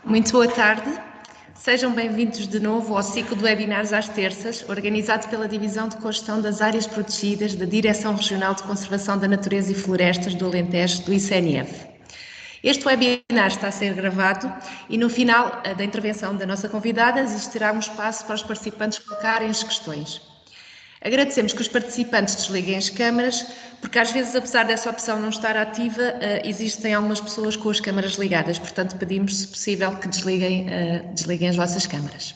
Muito boa tarde. Sejam bem-vindos de novo ao ciclo de webinars às terças, organizado pela Divisão de Cogestão das Áreas Protegidas da Direção Regional de Conservação da Natureza e Florestas do Alentejo, do ICNF. Este webinar está a ser gravado e no final da intervenção da nossa convidada existirá um espaço para os participantes colocarem as questões. Agradecemos que os participantes desliguem as câmaras, porque às vezes, apesar dessa opção não estar ativa, existem algumas pessoas com as câmaras ligadas, portanto pedimos, se possível, que desliguem as vossas câmaras.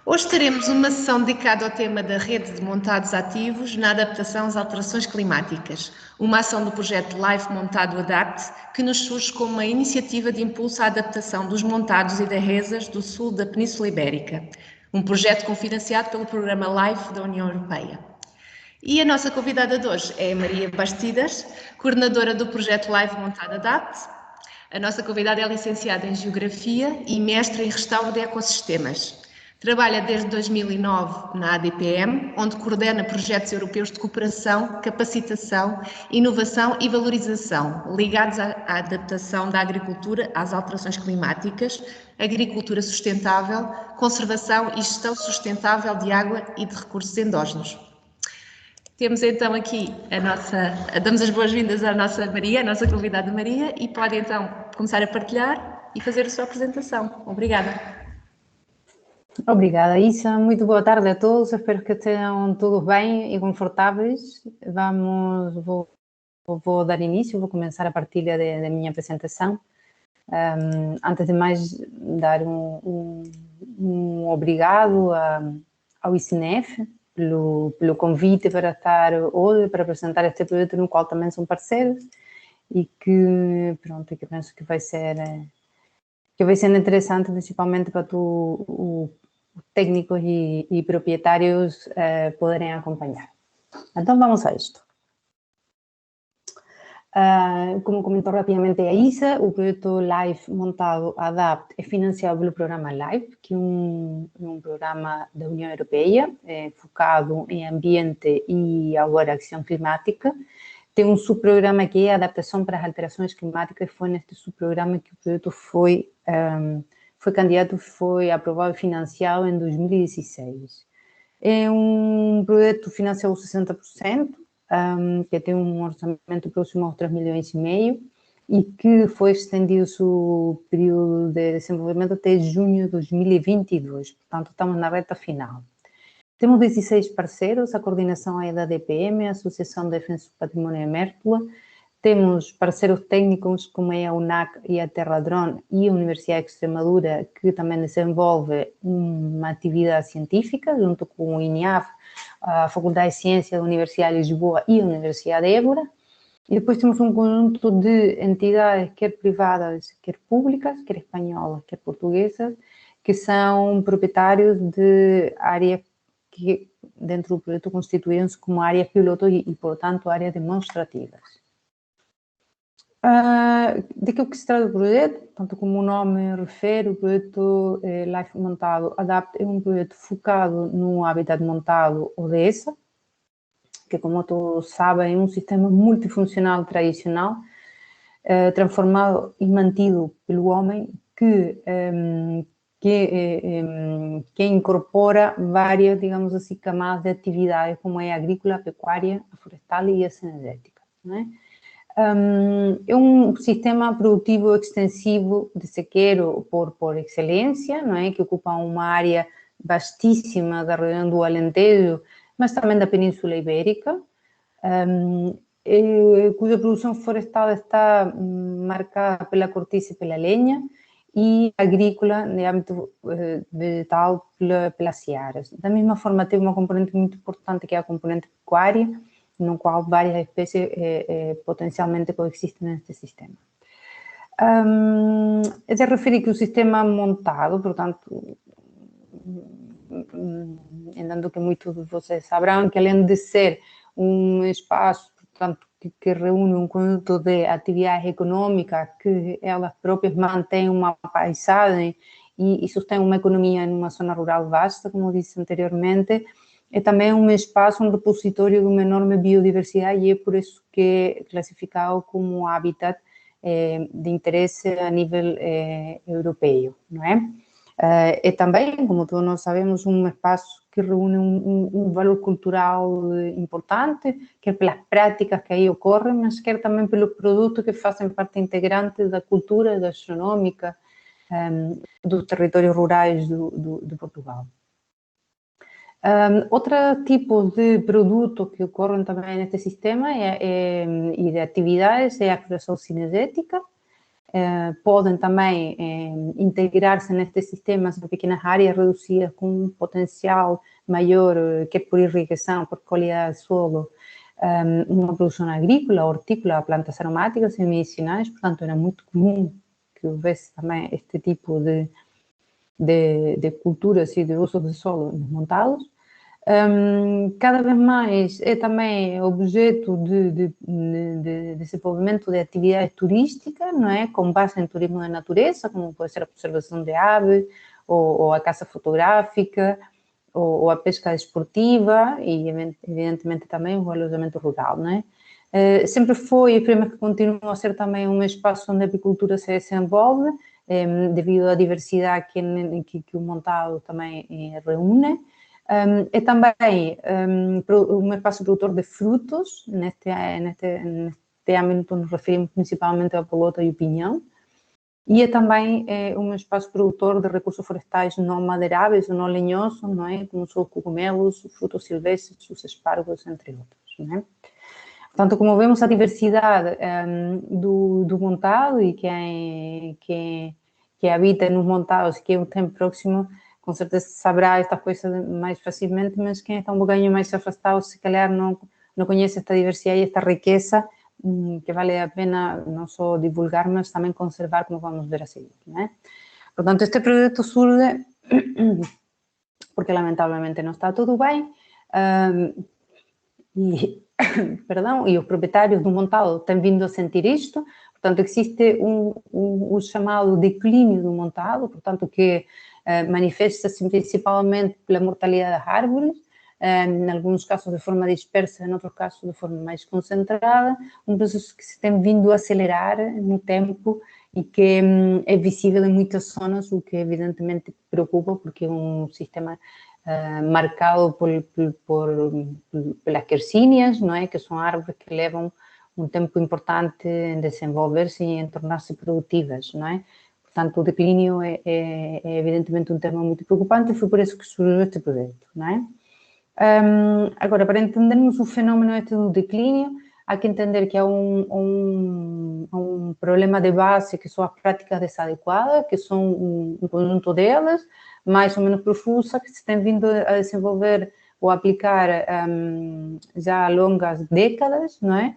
Hoje teremos uma sessão dedicada ao tema da rede de montados ativos na adaptação às alterações climáticas, uma ação do projeto Live Montado Adapt, que nos surge como uma iniciativa de impulso à adaptação dos montados e das resas do sul da Península Ibérica, um projeto cofinanciado pelo programa LIFE da União Europeia. E a nossa convidada de hoje é a Maria Bastidas, coordenadora do projeto Live Montado Adapt. A nossa convidada é licenciada em Geografia e mestre em Restauro de Ecossistemas. Trabalha desde 2009 na ADPM, onde coordena projetos europeus de cooperação, capacitação, inovação e valorização, ligados à adaptação da agricultura às alterações climáticas, agricultura sustentável, conservação e gestão sustentável de água e de recursos endógenos. Temos então aqui damos as boas-vindas à nossa Maria, a nossa convidada Maria, e pode então começar a partilhar e fazer a sua apresentação. Obrigada. Obrigada, Isa. Muito boa tarde a todos. Espero que estejam todos bem e confortáveis. Vou dar início, vou começar a partilha da minha apresentação. Antes de mais, dar um obrigado ao ICNF pelo convite para estar hoje, para apresentar este projeto no qual também são parceiros e que penso que vai ser interessante, principalmente para os técnicos e proprietários poderem acompanhar. Então, vamos a isto. Como comentou rapidamente a Isa, o projeto Live Montado Adapt é financiado pelo programa LIFE, que é um programa da União Europeia focado em ambiente e agora ação climática. Tem um subprograma que é a adaptação para as alterações climáticas. Foi neste subprograma que o projeto foi candidato, foi aprovado e financiado em 2016. É um projeto financiado 60%, que tem um orçamento próximo aos 3,5 milhões e que foi estendido o seu período de desenvolvimento até junho de 2022. Portanto, estamos na reta final. Temos 16 parceiros, a coordenação é da DPM, a Associação de Defesa do Patrimônio de Mértola. Temos parceiros técnicos como é a UNAC e a Terradrone e a Universidade de Extremadura, que também desenvolve uma atividade científica, junto com o INIAF, a Faculdade de Ciências da Universidade de Lisboa e a Universidade de Évora. E depois temos um conjunto de entidades, quer privadas, quer públicas, quer espanholas, quer portuguesas, que são proprietários de áreas que dentro do projeto constituem-se como áreas piloto e, portanto, áreas demonstrativas. De que se trata o projeto? Tanto como o nome refere, o projeto Live Montado Adapt é um projeto focado no habitat montado ODS, que, como todos sabem, é um sistema multifuncional tradicional, transformado e mantido pelo homem, que incorpora várias, digamos assim, camadas de atividades, como é a agrícola, a pecuária, a florestal e a energética, não é? É um sistema produtivo extensivo de sequeiro por excelência, não é? Que ocupa uma área vastíssima da região do Alentejo, mas também da Península Ibérica, cuja produção florestal está marcada pela cortiça e pela lenha, e agrícola, de âmbito vegetal, pelas searas. Da mesma forma, tem uma componente muito importante, que é a componente pecuária, no qual várias espécies potencialmente coexistem neste sistema. É de referir que o sistema montado, portanto, entendo que muitos de vocês saberão que, além de ser um espaço, portanto, que reúne um conjunto de atividades econômicas, que elas próprias mantêm uma paisagem e sustêm uma economia numa zona rural vasta, como disse anteriormente, é também um espaço, um repositório de uma enorme biodiversidade, e é por isso que é classificado como habitat de interesse a nível europeu, não é? É também, como todos nós sabemos, um espaço que reúne um valor cultural importante, quer pelas práticas que aí ocorrem, mas quer também pelos produtos que fazem parte integrante da cultura gastronômica dos territórios rurais de Portugal. Outro tipo de produto que ocorrem também neste sistema e de atividades é a exploração cinegética. Podem também integrar-se nestes sistemas em pequenas áreas reduzidas com um potencial maior, quer por irrigação, por qualidade de solo, uma produção agrícola, hortícola, plantas aromáticas e medicinais. Portanto, era muito comum que houvesse também este tipo de culturas e de usos de solo desmontados. Cada vez mais é também objeto de desenvolvimento de atividades turísticas, não é? Com base em turismo de natureza, como pode ser a observação de aves, ou a caça fotográfica, ou a pesca desportiva e, evidentemente, também o alojamento rural, não é? Sempre foi e espero que continue a ser também um espaço onde a apicultura se desenvolve, devido à diversidade que o montado também reúne. É também um espaço produtor de frutos, neste âmbito nos referimos principalmente ao pelota e o pinhão, e é também um espaço produtor de recursos florestais não madeiráveis ou não lenhosos, não é? Como são os cogumelos, os frutos silvestres, os espargos, entre outros, não é? Portanto, como vemos, a diversidade do montado e que habita nos montados, que é um tempo próximo, com certeza saberá esta coisa mais facilmente, mas quem está um bocadinho mais afastado, se calhar não conhece esta diversidade e esta riqueza que vale a pena não só divulgar, mas também conservar, como vamos ver a seguir, né? Portanto, este projeto surge porque, lamentavelmente, não está tudo bem e os proprietários do montado têm vindo a sentir isto. Portanto, existe o chamado declínio do montado, portanto, que manifesta-se principalmente pela mortalidade das árvores, em alguns casos de forma dispersa, em outros casos de forma mais concentrada, um processo que se tem vindo a acelerar no tempo e que é visível em muitas zonas, o que evidentemente preocupa, porque é um sistema marcado pelas quercíneas, não é? Que são árvores que levam um tempo importante em desenvolver-se e em tornar-se produtivas, não é? Portanto, o declínio é evidentemente um tema muito preocupante e foi por isso que surgiu este projeto, não é? Agora, para entendermos o fenómeno do declínio, há que entender que há um problema de base, que são as práticas desadequadas, que são um conjunto delas, mais ou menos profusa, que se tem vindo a desenvolver ou aplicar já há longas décadas, não é?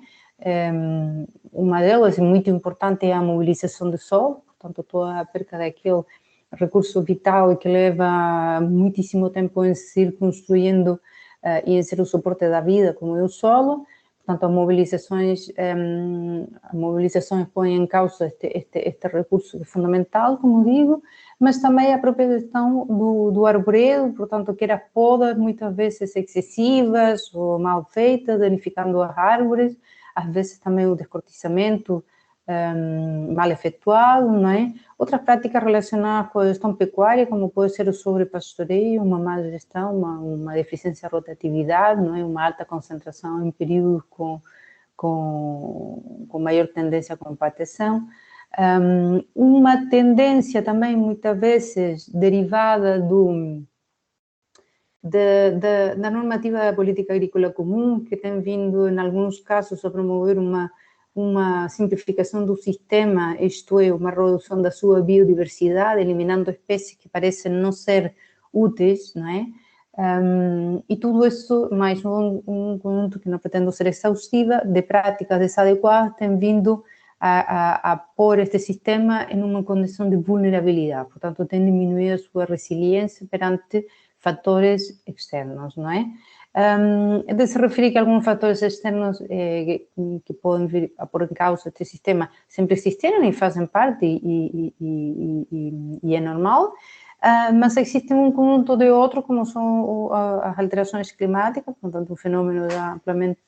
Uma delas, muito importante, é a mobilização de solo, portanto, toda a perca daquele recurso vital que leva muitíssimo tempo em se ir construindo e em ser o suporte da vida, como é o solo. Portanto, as mobilizações põem em causa este recurso que é fundamental, como digo, mas também a própria gestão do arvoredo, portanto, que as podas muitas vezes excessivas ou mal feitas, danificando as árvores, às vezes também o descortiçamento mal efetuado, não é? Outras práticas relacionadas com a gestão pecuária, como pode ser o sobrepastoreio, uma má gestão, uma deficiência de rotatividade, não é? Uma alta concentração em períodos com maior tendência à compactação. Uma tendência também, muitas vezes, derivada da normativa da política agrícola comum, que tem vindo, em alguns casos, a promover uma simplificação do sistema, isto é, uma redução da sua biodiversidade, eliminando espécies que parecem não ser úteis, não é? E tudo isso, mais um conjunto que não pretendo ser exaustiva, de práticas desadequadas, tem vindo a pôr este sistema em uma condição de vulnerabilidade, portanto, tem diminuído a sua resiliência perante fatores externos, não é? De se referir que alguns fatores externos que podem vir a pôr em causa este sistema sempre existiram e fazem parte e é normal, mas existe um conjunto de outros, como são as alterações climáticas, portanto, um fenômeno já amplamente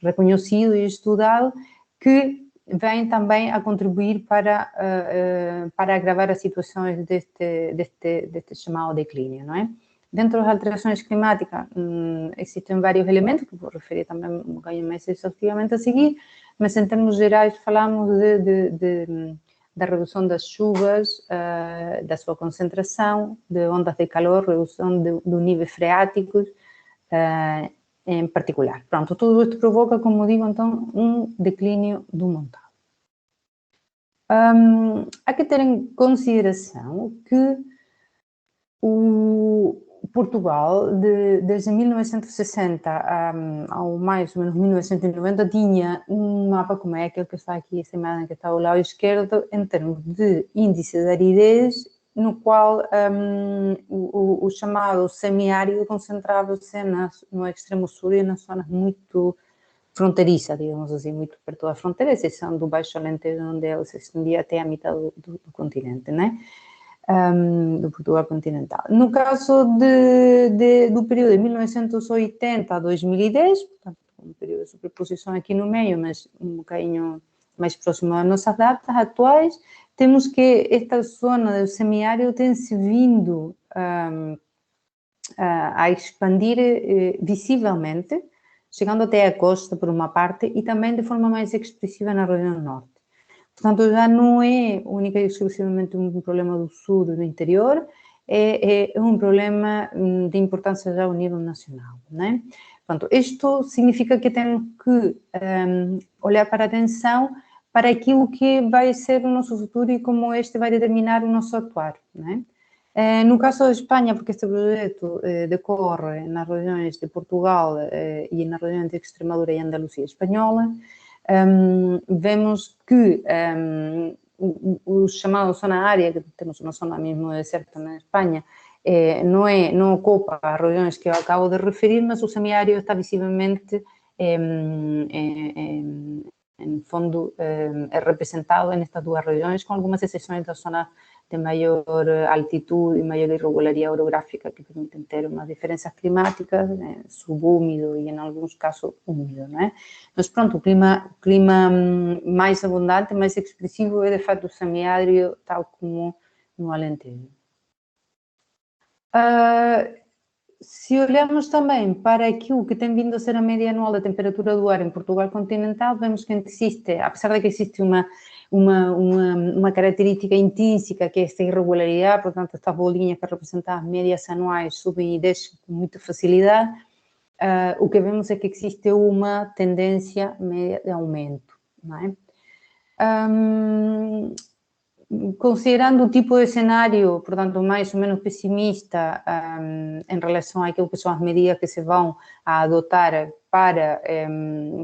reconhecido e estudado, que vem também a contribuir para agravar as situações deste chamado declínio, não é? Dentro das alterações climáticas, existem vários elementos, que vou referir também um bocadinho mais exaustivamente a seguir, mas em termos gerais falamos da redução das chuvas, da sua concentração, de ondas de calor, redução do níveis freáticos, em particular. Pronto, tudo isto provoca, como digo, então, um declínio do montado. Há que ter em consideração que o Portugal, desde 1960 ao mais ou menos 1990, tinha um mapa como é aquele que está aqui, essa imagem que está ao lado esquerdo, em termos de índice de aridez, no qual o chamado semiárido concentrava-se no extremo sul e nas zonas muito fronteiriças, digamos assim, muito perto da fronteira, exceção do Baixo Alentejo, onde ele se estendia até a metade do continente, né? Do Portugal continental. No caso do período de 1980 a 2010, portanto, um período de superposição aqui no meio, mas um bocadinho mais próximo das nossas datas atuais, temos que esta zona do semiárido tem-se vindo a expandir visivelmente, chegando até a costa por uma parte e também de forma mais expressiva na região norte. Portanto, já não é única e exclusivamente um problema do sul, do interior, é um problema de importância já ao nível nacional, né? Portanto, isto significa que temos que olhar para a atenção para aquilo que vai ser o nosso futuro e como este vai determinar o nosso atuar, né? No caso da Espanha, porque este projeto decorre nas regiões de Portugal e nas regiões de Extremadura e Andaluzia espanhola, vemos que o chamado zona área, que temos uma zona mesmo deserta na Espanha, não ocupa as regiões que eu acabo de referir, mas o semiárido está visivelmente em fundo representado nestas duas regiões, com algumas exceções das zonas de maior altitude e maior irregularidade orográfica, que permitem ter umas diferenças climáticas, subúmido e, em alguns casos, úmido, né? Mas, pronto, o clima mais abundante, mais expressivo é, de fato, o semiárido, tal como no Alentejo. Se olharmos também para aquilo que tem vindo a ser a média anual da temperatura do ar em Portugal continental, vemos que existe, apesar de que existe uma característica intrínseca, que é esta irregularidade, portanto, estas bolinhas que representam as médias anuais subem e descem com muita facilidade, o que vemos é que existe uma tendência média de aumento, não é? Considerando o tipo de cenário, portanto, mais ou menos pessimista em relação àquilo que são as medidas que se vão a adotar para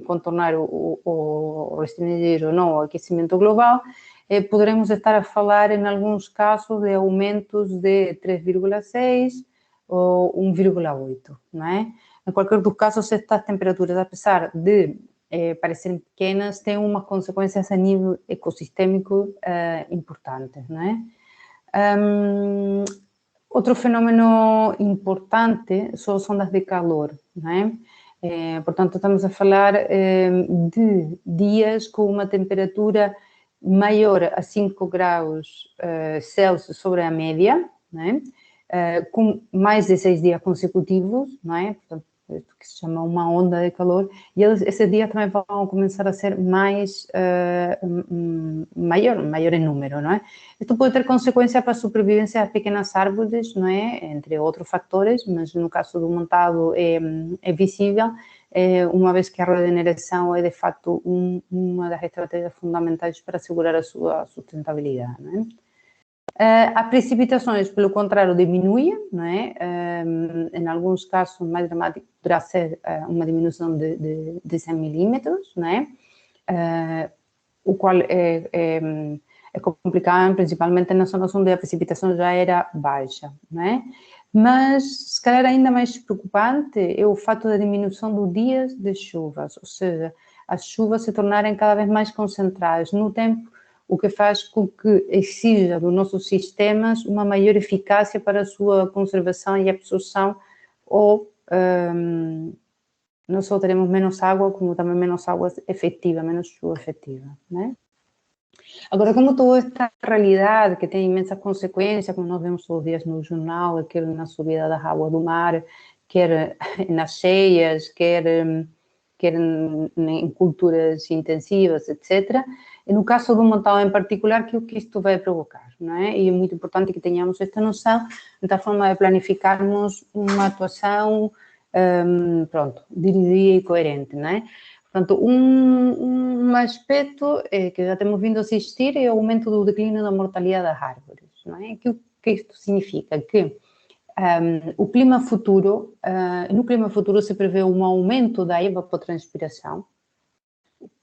contornar ou restringir ou não o aquecimento global, poderemos estar a falar, em alguns casos, de aumentos de 3,6 ou 1,8, não é? Em qualquer dos casos, estas temperaturas, apesar de parecerem pequenas, têm umas consequências a nível ecossistêmico importantes, não é? Outro fenómeno importante são as ondas de calor, não é? Portanto, estamos a falar de dias com uma temperatura maior a 5 graus Celsius sobre a média, não é? Com mais de 6 dias consecutivos, não é? Portanto, que se chama uma onda de calor, e esses dias também vão começar a ser maior em número, não é? Isto pode ter consequência para a sobrevivência das pequenas árvores, não é? Entre outros fatores, mas no caso do montado é visível, uma vez que a regeneração é, de facto, uma das estratégias fundamentais para assegurar a sua sustentabilidade, não é? As precipitações, pelo contrário, diminuem, não é? Em alguns casos mais dramáticos, poderá ser uma diminuição de 100 milímetros, não é? O qual é complicado, principalmente nas zonas onde a precipitação já era baixa, não é? Mas, se calhar, ainda mais preocupante é o fato da diminuição dos dias de chuvas, ou seja, as chuvas se tornarem cada vez mais concentradas no tempo, o que faz com que exija dos nossos sistemas uma maior eficácia para a sua conservação e absorção ou não só teremos menos água, como também menos água efetiva, menos chuva efetiva, né? Agora, como toda esta realidade que tem imensas consequências, como nós vemos todos os dias no jornal, quer na subida da água do mar, quer nas cheias, quer em culturas intensivas, etc. E no caso do montado em particular, que o que isto vai provocar, não é? E é muito importante que tenhamos esta noção, da forma de planificarmos uma atuação, pronto, dirigida e coerente, não é? Portanto, um aspecto que já temos vindo a assistir é o aumento do declínio da mortalidade das árvores, não é? O que isto significa? Que no clima futuro se prevê um aumento da evapotranspiração,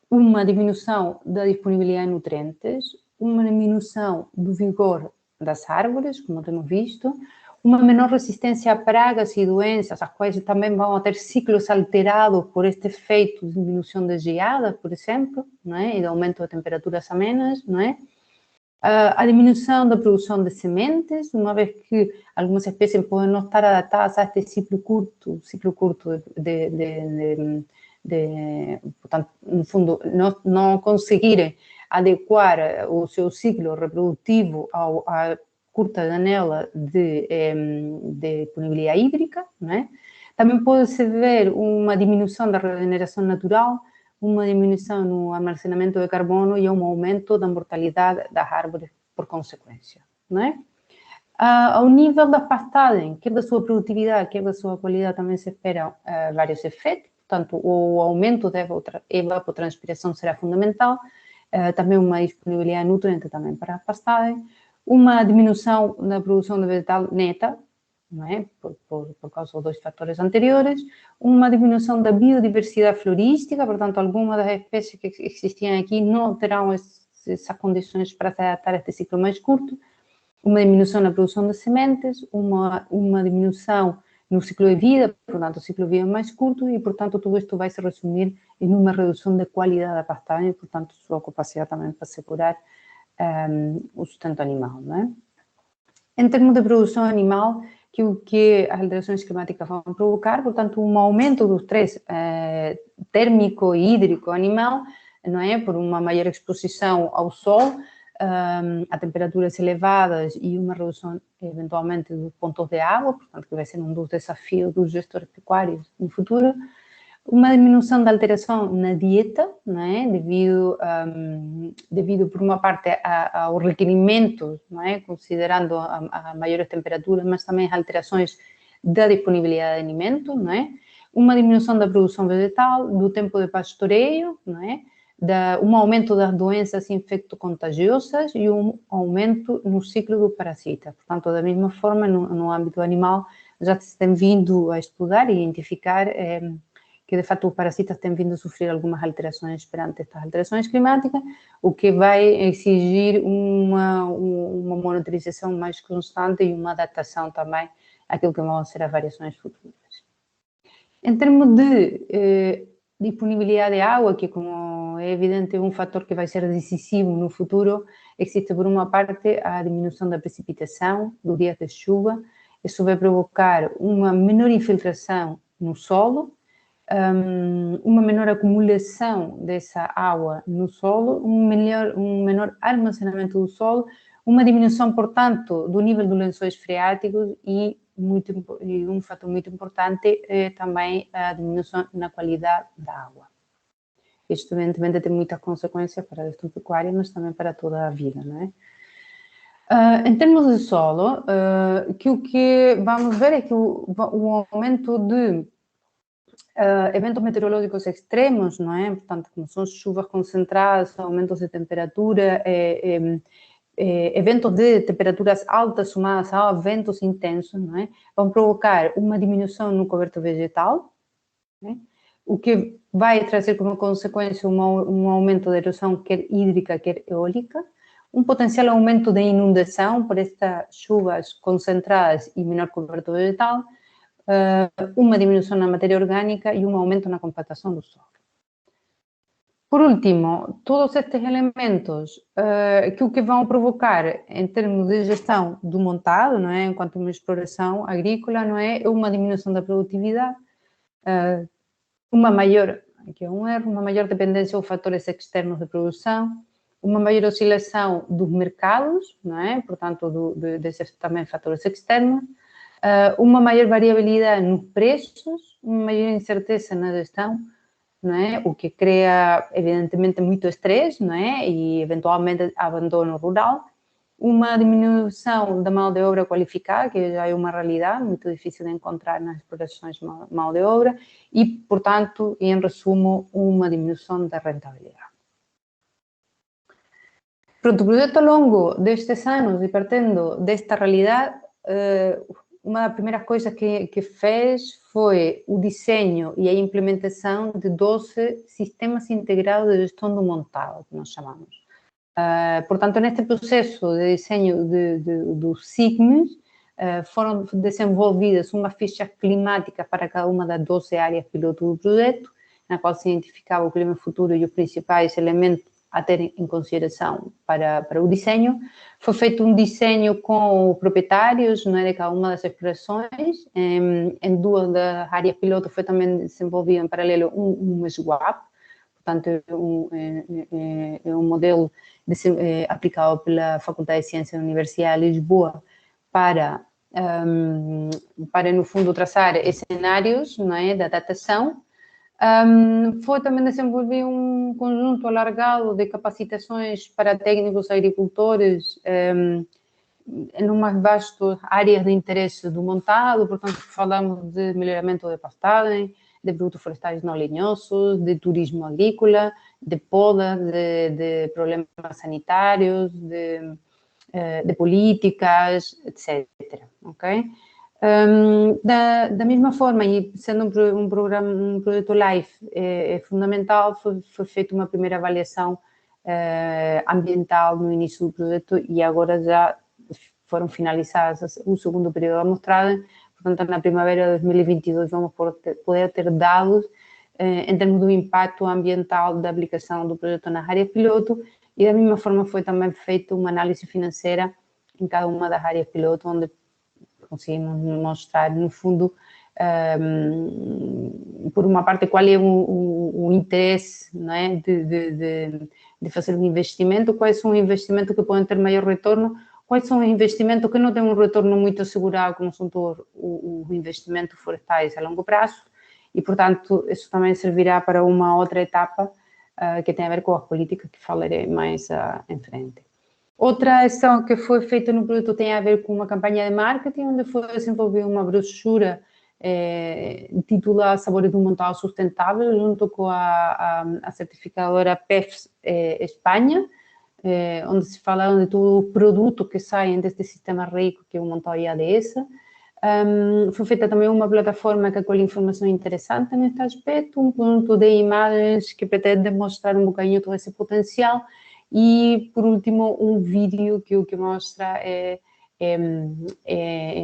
uma diminuição da disponibilidade de nutrientes, uma diminuição do vigor das árvores, como temos visto, uma menor resistência a pragas e doenças, as quais também vão ter ciclos alterados por este efeito de diminuição das geadas, por exemplo, não é? E de aumento de temperaturas amenas, não é? A diminuição da produção de sementes, uma vez que algumas espécies podem não estar adaptadas a este ciclo curto portanto, no fundo, não conseguirem adequar o seu ciclo reprodutivo à curta janela de disponibilidade hídrica, não é? Também pode-se ver uma diminuição da regeneração natural, uma diminuição no armazenamento de carbono e um aumento da mortalidade das árvores por consequência, não é? Ao nível da pastagem, quer da sua produtividade, quer da sua qualidade, também se esperam vários efeitos. Portanto, o aumento da evapotranspiração será fundamental, também uma disponibilidade de nutrientes também para a pastagem, uma diminuição na produção de vegetal neta, não é? Por causa dos dois fatores anteriores, uma diminuição da biodiversidade florística, portanto, algumas das espécies que existiam aqui não terão essas condições para se adaptar a este ciclo mais curto, uma diminuição na produção de sementes, uma diminuição no ciclo de vida, portanto, o ciclo de vida é mais curto e, portanto, tudo isto vai se resumir em uma redução da qualidade da pastagem e, portanto, sua capacidade também para assegurar o sustento animal, não é? Em termos de produção animal, que o que as alterações climáticas vão provocar, portanto, um aumento do estresse térmico e hídrico animal, não é? Por uma maior exposição ao sol, a temperaturas elevadas e uma redução, eventualmente, dos pontos de água, portanto, que vai ser um dos desafios dos gestores pecuários no futuro. Uma diminuição da alteração na dieta, não é? Devido por uma parte ao requerimento, não é? Considerando a maiores temperaturas, mas também as alterações da disponibilidade de alimento, não é? Uma diminuição da produção vegetal, do tempo de pastoreio, não é? Um aumento das doenças infecto-contagiosas e um aumento no ciclo do parasita. Portanto, da mesma forma, no âmbito animal, já se tem vindo a estudar e identificar que, de facto, os parasitas têm vindo a sofrer algumas alterações perante estas alterações climáticas, o que vai exigir uma monitorização mais constante e uma adaptação também àquilo que vão ser as variações futuras. Em termos de disponibilidade de água, que, como é evidente, é um fator que vai ser decisivo no futuro, existe, por uma parte, a diminuição da precipitação, do dia de chuva. Isso vai provocar uma menor infiltração no solo, uma menor acumulação dessa água no solo, um menor armazenamento do solo, uma diminuição, portanto, do nível dos lençóis freáticos e um fator muito importante é também a diminuição na qualidade da água. Isto, evidentemente, tem muitas consequências para a gestão pecuária, mas também para toda a vida, não é? Em termos de solo, o que vamos ver é que o aumento de eventos meteorológicos extremos, não é? Portanto, como são chuvas concentradas, aumentos de temperatura, eventos de temperaturas altas somadas a ventos intensos, não é? Vão provocar uma diminuição no coberto vegetal, né? O que vai trazer como consequência um aumento da erosão, quer hídrica, quer eólica, um potencial aumento de inundação por estas chuvas concentradas e menor coberto vegetal, uma diminuição na matéria orgânica e um aumento na compactação do solo. Por último, todos estes elementos que o que vão provocar em termos de gestão do montado, não é? Enquanto uma exploração agrícola, não é? Uma diminuição da produtividade, uma maior, aqui é um erro, uma maior dependência ou fatores externos de produção, uma maior oscilação dos mercados, não é? Portanto, desses também fatores externos, uma maior variabilidade nos preços, uma maior incerteza na gestão, não é? O que cria, evidentemente, muito estresse, não é? E, eventualmente, abandono rural. Uma diminuição da mão de obra qualificada, que já é uma realidade muito difícil de encontrar nas explorações de mão de obra. E, portanto, em resumo, uma diminuição da rentabilidade. Pronto, o projeto ao longo destes anos e partindo desta realidade, uma das primeiras coisas que fez foi o desenho e a implementação de 12 sistemas integrados de gestão do montado, que nós chamamos. Portanto, neste processo de desenho dos SIGMES, foram desenvolvidas umas fichas climáticas para cada uma das 12 áreas piloto do projeto, na qual se identificava o clima futuro e os principais elementos a ter em consideração para o desenho. Foi feito um desenho com proprietários, não é, de cada uma das explorações. Em duas das áreas piloto foi também desenvolvido em paralelo um SWAP, portanto, é um modelo aplicado pela Faculdade de Ciências da Universidade de Lisboa para, no fundo, traçar cenários, não é, da datação. Foi também desenvolver um conjunto alargado de capacitações para técnicos agricultores em umas vastas áreas de interesse do montado, portanto, falamos de melhoramento de pastagem, de produtos florestais não lenhosos, de turismo agrícola, de poda, de problemas sanitários, de políticas, etc. Ok? Da mesma forma, e sendo um projeto live fundamental, foi feita uma primeira avaliação ambiental no início do projeto e agora já foram finalizadas o segundo período da amostragem. Portanto, na primavera de 2022 vamos poder ter dados em termos do impacto ambiental da aplicação do projeto nas áreas piloto e da mesma forma foi também feita uma análise financeira em cada uma das áreas piloto, onde conseguimos mostrar, no fundo, por uma parte, qual é o interesse, não é, de fazer um investimento, quais são os investimentos que podem ter maior retorno, quais são os investimentos que não têm um retorno muito assegurado, como são todos os investimentos florestais a longo prazo, e, portanto, isso também servirá para uma outra etapa que tem a ver com as políticas que falarei mais em frente. Outra ação que foi feita no produto tem a ver com uma campanha de marketing, onde foi desenvolvida uma brochura intitulada Sabores do Montado Sustentável, junto com a certificadora PEFS Espanha, onde se fala de todos os produtos que saem deste sistema rico que é o montado IADS. Foi feita também uma plataforma que acolhe informação interessante neste aspecto, um conjunto de imagens que pretende mostrar um bocadinho todo esse potencial. E, por último, um vídeo que o que mostra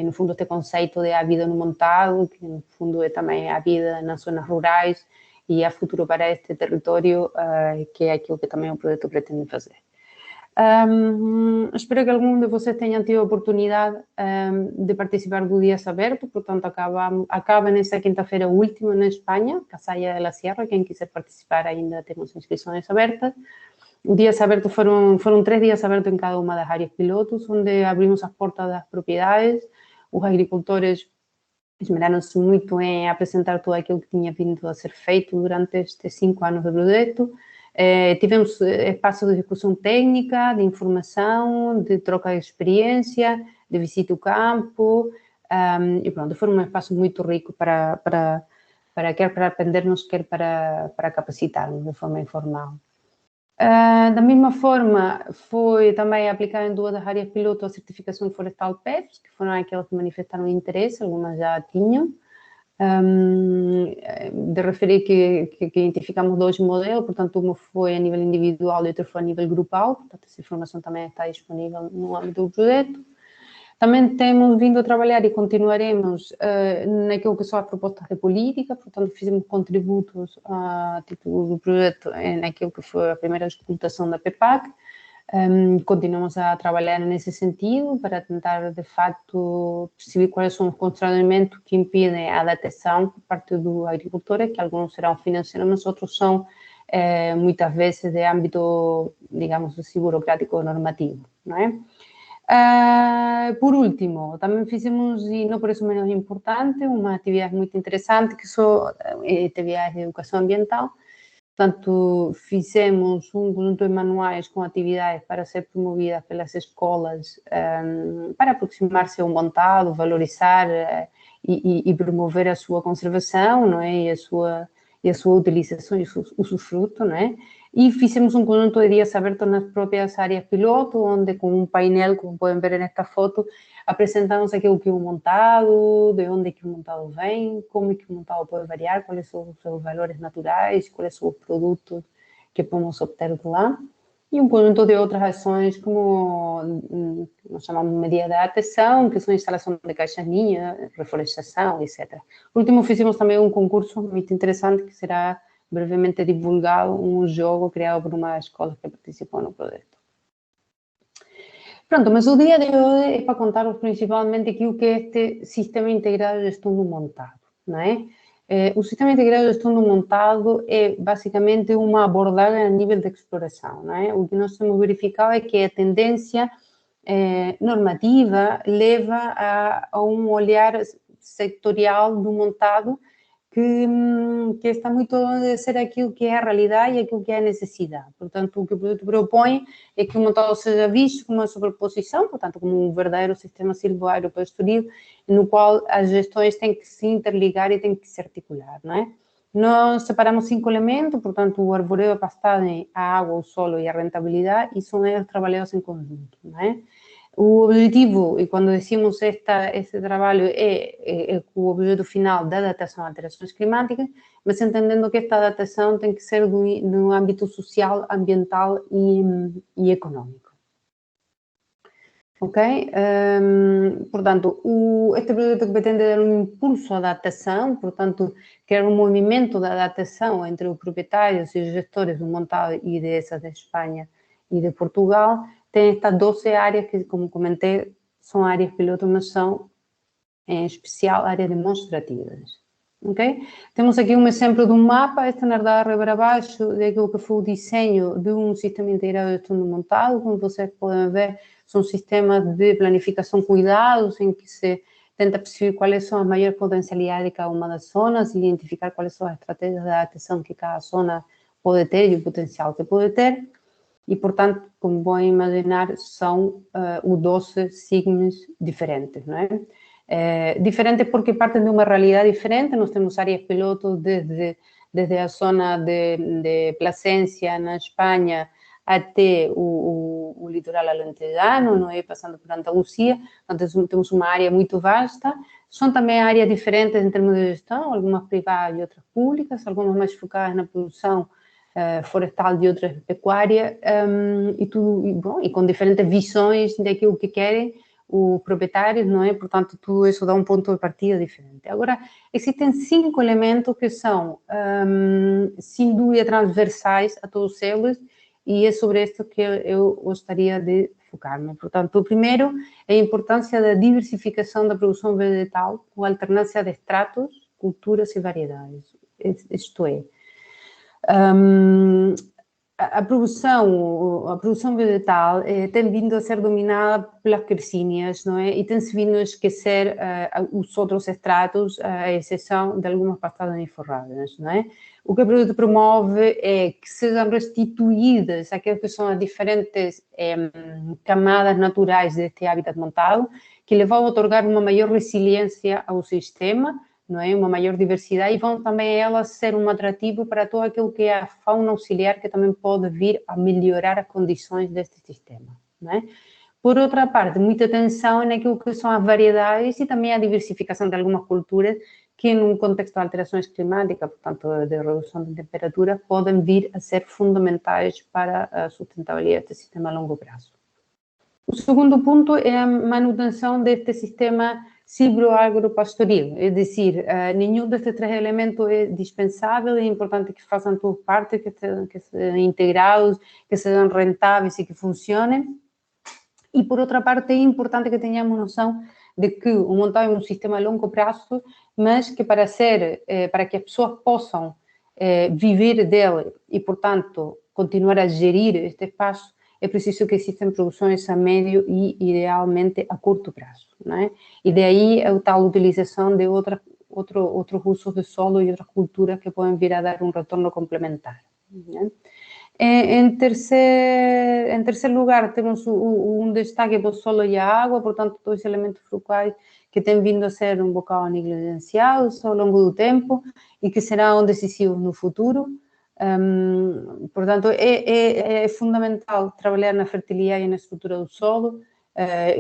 no fundo, este conceito de a vida no montado, que, no fundo, é também a vida nas zonas rurais e a futuro para este território, que é aquilo que também o projeto pretende fazer. Espero que algum de vocês tenha tido a oportunidade de participar do Dias Aberto, portanto, acaba nesta quinta-feira última na Espanha, Casalla de la Sierra, quem quiser participar ainda temos inscrições abertas. Dias abertos foram 3 dias abertos em cada uma das áreas pilotos, onde abrimos as portas das propriedades. Os agricultores esmeraram-se muito em apresentar tudo aquilo que tinha vindo a ser feito durante estes 5 anos de projeto. Tivemos espaço de discussão técnica, de informação, de troca de experiência, de visita ao campo, e pronto, foi um espaço muito rico para quer para aprendermos, quer para capacitarmos de forma informal. Da mesma forma, foi também aplicada em 2 das áreas piloto a certificação florestal PEFS, que foram aquelas que manifestaram interesse, algumas já tinham. De referir que identificamos 2 modelos, portanto, uma foi a nível individual e outra foi a nível grupal, portanto, essa informação também está disponível no âmbito do projeto. Também temos vindo a trabalhar e continuaremos naquilo que são as propostas de política, portanto, fizemos contributos a título do projeto naquilo que foi a primeira escutação da PEPAC. Continuamos a trabalhar nesse sentido para tentar, de facto, perceber quais são os constrangimentos que impedem a adaptação por parte do agricultor, que alguns serão financeiros, mas outros são, muitas vezes, de âmbito, digamos assim, burocrático normativo, não é? Por último, também fizemos, e não por isso menos importante, uma atividade muito interessante, que são atividades de educação ambiental. Portanto, fizemos um conjunto de manuais com atividades para ser promovidas pelas escolas, para aproximar-se ao montado, valorizar e promover a sua conservação, não é? E a sua utilização e usufruto, não é? E fizemos um conjunto de dias abertos nas próprias áreas piloto, onde com um painel, como podem ver nesta foto, apresentamos aquilo que é o montado, de onde é que o montado vem, como é que o montado pode variar, quais são os seus valores naturais, quais são os produtos que podemos obter de lá. E um conjunto de outras ações, como nós chamamos de medidas de adaptação, que são instalação de caixas-ninhas, reflorestação, etc. Por último, fizemos também um concurso muito interessante, que será brevemente divulgado, um jogo criado por uma escola que participou no projeto. Pronto, mas o dia de hoje é para contar-vos principalmente aquilo que é este Sistema Integrado de Gestão do Montado, não é? O Sistema Integrado de Gestão do Montado é basicamente uma abordagem a nível de exploração, não é? O que nós temos verificado é que a tendência normativa leva a um olhar sectorial do montado que está muito longe de ser aquilo que é a realidade e aquilo que é a necessidade. Portanto, o que o projeto propõe é que o montado seja visto como uma sobreposição, portanto, como um verdadeiro sistema silvoário pastoril, no qual as gestões têm que se interligar e têm que se articular, não é? Nós separamos 5 elementos, portanto, o arvoreio, a pastagem, a água, o solo e a rentabilidade, e são eles trabalhados em conjunto, não é? O objetivo, e quando decimos este trabalho, é o objetivo final da adaptação a alterações climáticas, mas entendendo que esta adaptação tem que ser no âmbito social, ambiental e econômico. Ok? Portanto, este projeto que pretende dar um impulso à adaptação, portanto, criar um movimento de adaptação entre os proprietários e os gestores do montado e dessas de Espanha e de Portugal, tem estas 12 áreas que, como comentei, são áreas piloto, mas são, em especial, áreas demonstrativas. Okay? Temos aqui um exemplo de um mapa, este na verdade para baixo, daquilo que foi o desenho de um sistema integrado de gestão do montado. Como vocês podem ver, são sistemas de planificação com dados, em que se tenta perceber quais são as maiores potencialidades de cada uma das zonas, identificar quais são as estratégias de adaptação que cada zona pode ter e o potencial que pode ter. E, portanto, como podem imaginar, são os 12 signos diferentes, não é? Diferentes porque partem de uma realidade diferente. Nós temos áreas pilotos desde a zona de Plasencia, na Espanha, até o litoral alentejano, não é? Passando por Andaluzia. Então, temos uma área muito vasta. São também áreas diferentes em termos de gestão, algumas privadas e outras públicas, algumas mais focadas na produção florestal e outras pecuária, e com diferentes visões daquilo que querem os proprietários, não é? Portanto, tudo isso dá um ponto de partida diferente. Agora, existem 5 elementos que são, sem dúvida, transversais a todos eles, e é sobre isso que eu gostaria de focar-me. Portanto, o primeiro é a importância da diversificação da produção vegetal com alternância de estratos, culturas e variedades. Isto é, a produção vegetal tem vindo a ser dominada pelas quercíneas, não é? E tem-se vindo a esquecer os outros estratos, à exceção de algumas pastagens forradas, não é? O que o produto promove é que sejam restituídas aquelas que são as diferentes camadas naturais deste hábitat montado, que lhe vão otorgar uma maior resiliência ao sistema, não é? Uma maior diversidade, e vão também elas ser um atrativo para todo aquilo que é a fauna auxiliar, que também pode vir a melhorar as condições deste sistema, não é? Por outra parte, muita atenção naquilo que são as variedades e também a diversificação de algumas culturas que, num contexto de alterações climáticas, portanto, de redução de temperatura, podem vir a ser fundamentais para a sustentabilidade deste sistema a longo prazo. O segundo ponto é a manutenção deste sistema silvio-agropastoril, é dizer, nenhum destes três elementos é dispensável, é importante que façam todos parte, que sejam integrados, que sejam rentáveis e que funcionem. E, por outra parte, é importante que tenhamos noção de que o montado é um sistema a longo prazo, mas que para que as pessoas possam viver dele e, portanto, continuar a gerir este espaço, é preciso que existam produções a médio e, idealmente, a curto prazo, não é? E daí a tal utilização de outros usos de solo e outras culturas que podem vir a dar um retorno complementar, não é? Em terceiro lugar, temos um destaque para o solo e a água, portanto, dois elementos fructuais que têm vindo a ser um bocado negligenciados ao longo do tempo e que serão decisivos no futuro. Portanto, é fundamental trabalhar na fertilidade e na estrutura do solo,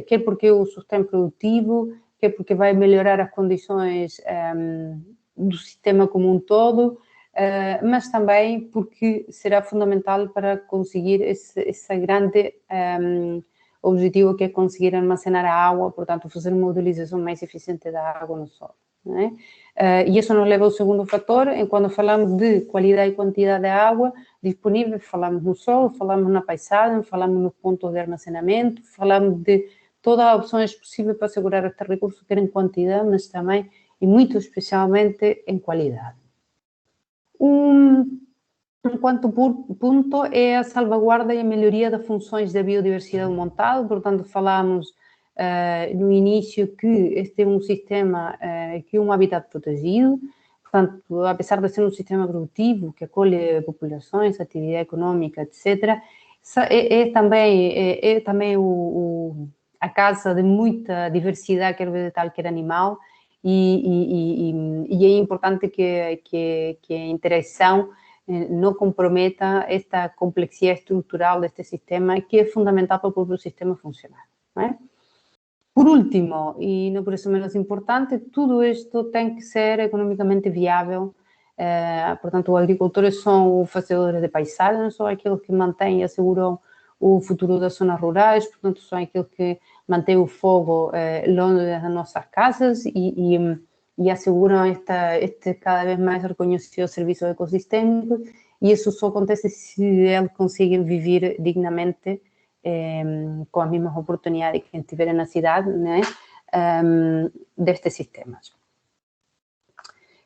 quer porque o sustém produtivo, quer porque vai melhorar as condições do sistema como um todo, mas também porque será fundamental para conseguir esse grande objetivo que é conseguir armazenar a água, portanto, fazer uma utilização mais eficiente da água no solo, não é? E isso nos leva ao segundo fator, quando falamos de qualidade e quantidade de água disponível, falamos no solo, falamos na paisagem, falamos nos pontos de armazenamento, falamos de todas as opções possíveis para assegurar este recurso, quer em quantidade, mas também, e muito especialmente, em qualidade. Um quarto ponto é a salvaguarda e a melhoria das funções da biodiversidade do montado, portanto, falámos no início que este é um sistema que é um habitat protegido, portanto, apesar de ser um sistema produtivo que acolhe populações, atividade econômica, etc., é também a casa de muita diversidade, quer vegetal, quer animal, e é importante que a interação não comprometa esta complexidade estrutural deste sistema, que é fundamental para o próprio sistema funcionar, não é? Por último, e não por isso menos importante, tudo isto tem que ser economicamente viável. Portanto, os agricultores são os fazedores de paisagens, são aqueles que mantêm e asseguram o futuro das zonas rurais, portanto, são aqueles que mantêm o fogo longe das nossas casas e asseguram este cada vez mais reconhecido serviço ecossistêmico, e isso só acontece se eles conseguem viver dignamente com as mesmas oportunidades que tiverem na cidade, né, destes sistemas.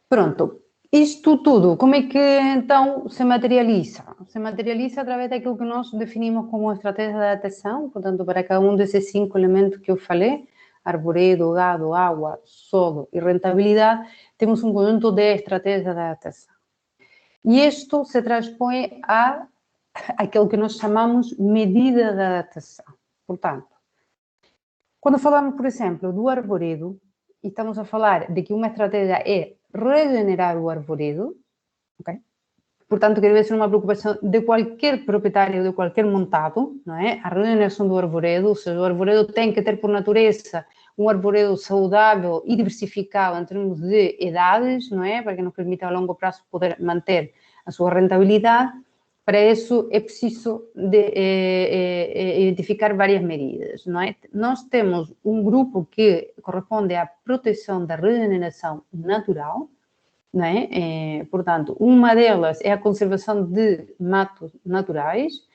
Pronto, isto tudo, como é que então se materializa? Se materializa através daquilo que nós definimos como estratégia de adaptação, portanto, para cada um desses 5 elementos que eu falei, arvoredo, gado, água, solo e rentabilidade, temos um conjunto de estratégias de adaptação. E isto se transpõe a aquilo que nós chamamos medida de adaptação. Portanto, quando falamos, por exemplo, do arvoredo, e estamos a falar de que uma estratégia é regenerar o arvoredo, ok? Portanto, que deve ser uma preocupação de qualquer proprietário, de qualquer montado, não é? A regeneração do arvoredo, ou seja, o arvoredo tem que ter por natureza um arvoredo saudável e diversificado em termos de idades, não é? Para que nos permita a longo prazo poder manter a sua rentabilidade. Para isso é preciso identificar várias medidas, não é? Nós temos um grupo que corresponde à proteção da regeneração natural, não é? Portanto, uma delas é a conservação de matos naturais,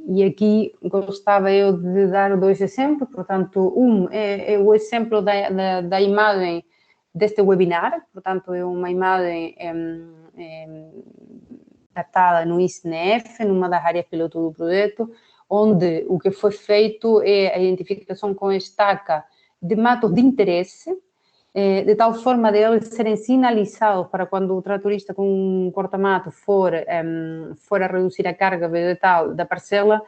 e aqui gostava eu de dar 2 exemplos. Portanto, é o exemplo da imagem deste webinar, portanto, é uma imagem datada no ICNF, numa das áreas piloto do projeto, onde o que foi feito é a identificação com estaca de matos de interesse, de tal forma de eles serem sinalizados para quando o tratorista com um corta-mato for a reduzir a carga vegetal da parcela,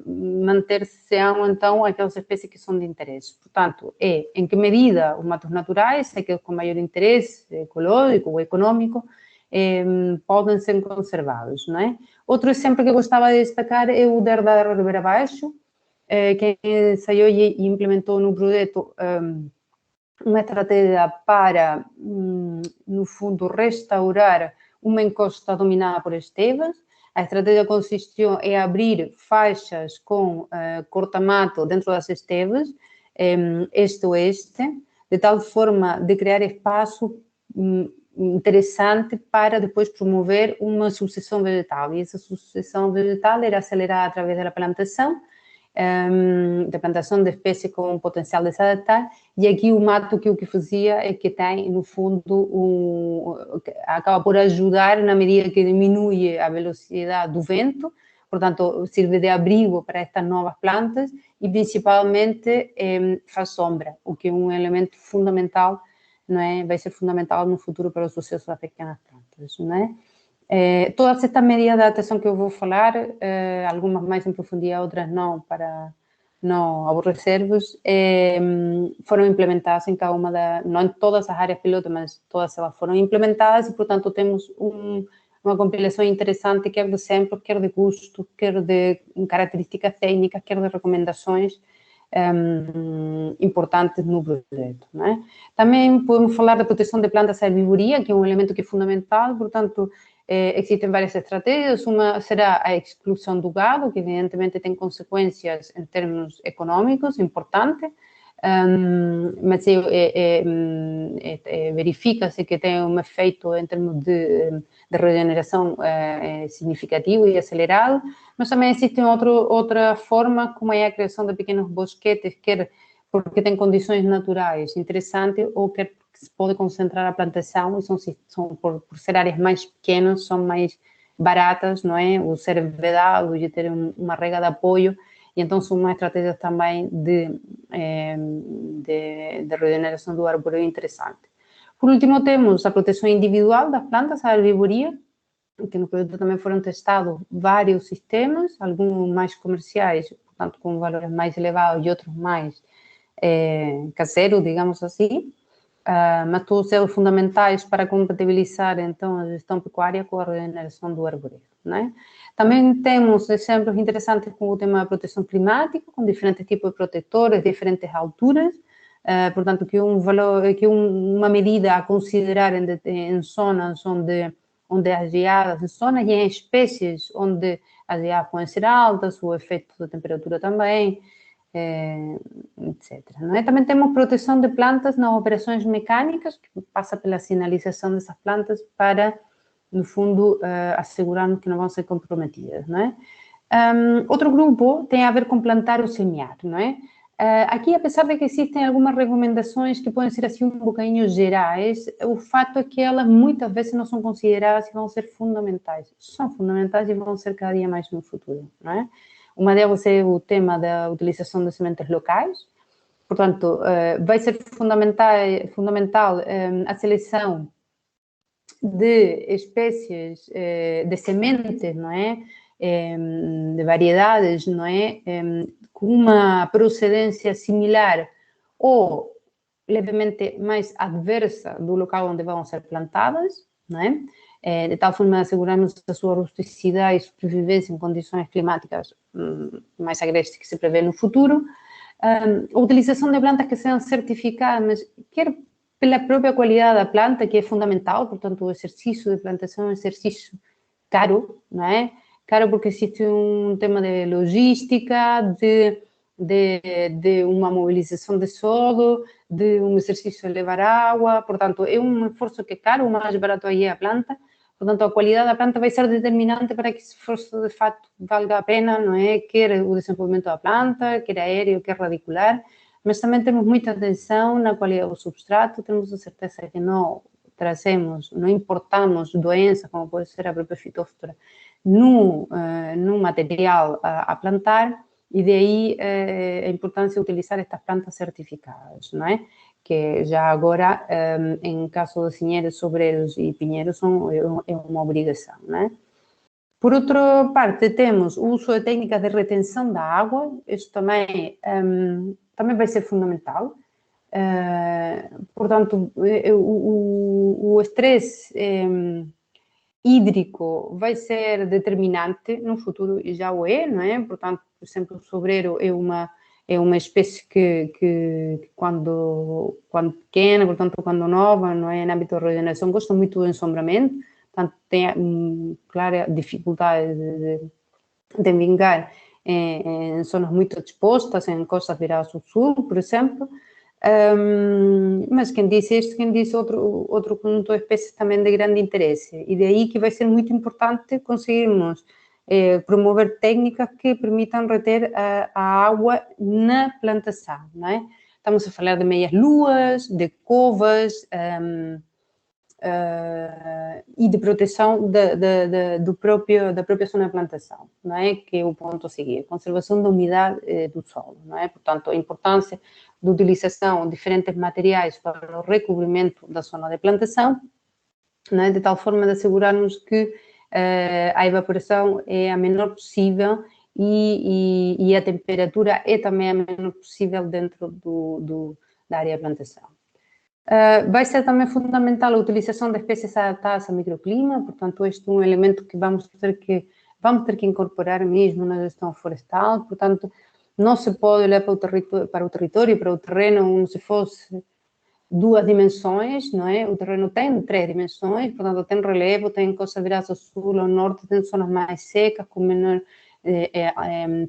manter-se então aquelas espécies que são de interesse. Portanto, em que medida os matos naturais, aqueles com maior interesse ecológico ou econômico, podem ser conservados, não é? Outro exemplo que eu gostava de destacar é o da Herdade Ribeira Baixo, que ensaiou e implementou no projeto uma estratégia para, no fundo, restaurar uma encosta dominada por estevas. A estratégia consistiu em abrir faixas com corta-mato dentro das estevas este-oeste, de tal forma de criar espaço interessante para depois promover uma sucessão vegetal. E essa sucessão vegetal era acelerada através da plantação de espécies com potencial de se adaptar, e aqui o mato que o que fazia é que tem, no fundo, acaba por ajudar na medida que diminui a velocidade do vento, portanto, serve de abrigo para estas novas plantas e, principalmente, faz sombra, o que é um elemento fundamental, não é? Vai ser fundamental no futuro para o sucesso das pequenas plantas, não é? Todas estas medidas de adaptação que eu vou falar, algumas mais em profundidade, outras não, para não aborrecer-vos, foram implementadas em cada uma não em todas as áreas piloto, mas todas elas foram implementadas e, portanto, temos uma compilação interessante, quer de exemplos, quer de custo, quer de características técnicas, quer de recomendações importantes no projeto, não é? Também podemos falar da proteção de plantas à herbivoria, que é um elemento que é fundamental, portanto, existem várias estratégias. Uma será a exclusão do gado, que evidentemente tem consequências em termos econômicos importantes, mas verifica-se que tem um efeito em termos de regeneração significativo e acelerado, mas também existe outra forma, como é a criação de pequenos bosquetes, quer porque tem condições naturais interessantes, ou quer porque se pode concentrar a plantação, e por ser áreas mais pequenas, são mais baratas, não é? O ser vedado e ter uma rega de apoio, e então são uma estratégia também de regeneração do arboreto interessante. Por último, temos a proteção individual das plantas, a herbivoria, que no projeto também foram testados vários sistemas, alguns mais comerciais, portanto, com valores mais elevados, e outros mais caseiros, digamos assim, mas todos eles fundamentais para compatibilizar, então, a gestão pecuária com a regeneração do arboreto, não é? Também temos exemplos interessantes com o tema da proteção climática, com diferentes tipos de protetores, diferentes alturas, portanto, uma medida a considerar em zonas onde as geadas, em zonas e em espécies onde as geadas podem ser altas, o efeito da temperatura também, etc. Não é? Também temos proteção de plantas nas operações mecânicas, que passa pela sinalização dessas plantas para, no fundo, assegurarmos que não vão ser comprometidas, não é? Outro grupo tem a ver com plantar ou semear, não é? Aqui, apesar de que existem algumas recomendações que podem ser assim um bocadinho gerais, o fato é que elas muitas vezes não são consideradas e vão ser fundamentais. São fundamentais e vão ser cada dia mais no futuro, não é? Uma delas é o tema da utilização de sementes locais. Portanto, vai ser fundamental a seleção de espécies de sementes, não é? De variedades, não é? Com uma procedência similar ou levemente mais adversa do local onde vão ser plantadas, não é? De tal forma de assegurarmos a sua rusticidade e sobrevivência em condições climáticas mais agrestes que se prevê no futuro. A utilização de plantas que sejam certificadas, mas quer pela própria qualidade da planta, que é fundamental, portanto, o exercício de plantação é um exercício caro, não é? Caro porque existe um tema de logística, de uma mobilização de solo, de um exercício de levar água, portanto, é um esforço que é caro, o mais barato aí é a planta, portanto, a qualidade da planta vai ser determinante para que esse esforço, de fato, valga a pena, não é? Quer o desenvolvimento da planta, quer aéreo, quer radicular, mas também temos muita atenção na qualidade do substrato, temos a certeza que não trazemos, não importamos doenças, como pode ser a própria fitóftora, no material a plantar, e daí a importância de utilizar estas plantas certificadas, não é? Que já agora, em caso de sinheros, sobreiros e pinheiros, é uma obrigação, não é? Por outra parte, temos o uso de técnicas de retenção da água, isso também vai ser fundamental. Portanto, o estresse hídrico vai ser determinante no futuro, e já o é, não é? Portanto, por exemplo, o sobreiro é uma espécie que quando pequena, portanto, quando nova, não é? No âmbito da regeneração, gosta muito do ensombramento, portanto, tem clara dificuldade de vingar em zonas muito expostas, em costas viradas ao sul, por exemplo. Mas quem disse isto, quem disse outro conjunto de espécies também de grande interesse. E daí que vai ser muito importante conseguirmos promover técnicas que permitam reter a água na plantação, não é? Estamos a falar de meias-luas, de covas e de proteção da própria zona de plantação, não é? Que é o ponto a seguir. Conservação da umidade do solo, não é? Portanto, a importância de utilização de diferentes materiais para o recobrimento da zona de plantação, não é? De tal forma de assegurarmos que a evaporação é a menor possível e a temperatura é também a menor possível dentro da área de plantação. Vai ser também fundamental a utilização de espécies adaptadas ao microclima, portanto, este é um elemento que vamos ter que incorporar mesmo na gestão florestal, portanto, não se pode olhar para o território, para o terreno, como se fosse duas dimensões, não é? O terreno tem 3 dimensões, portanto, tem relevo, tem costas viradas ao sul, ao norte, tem zonas mais secas, com menor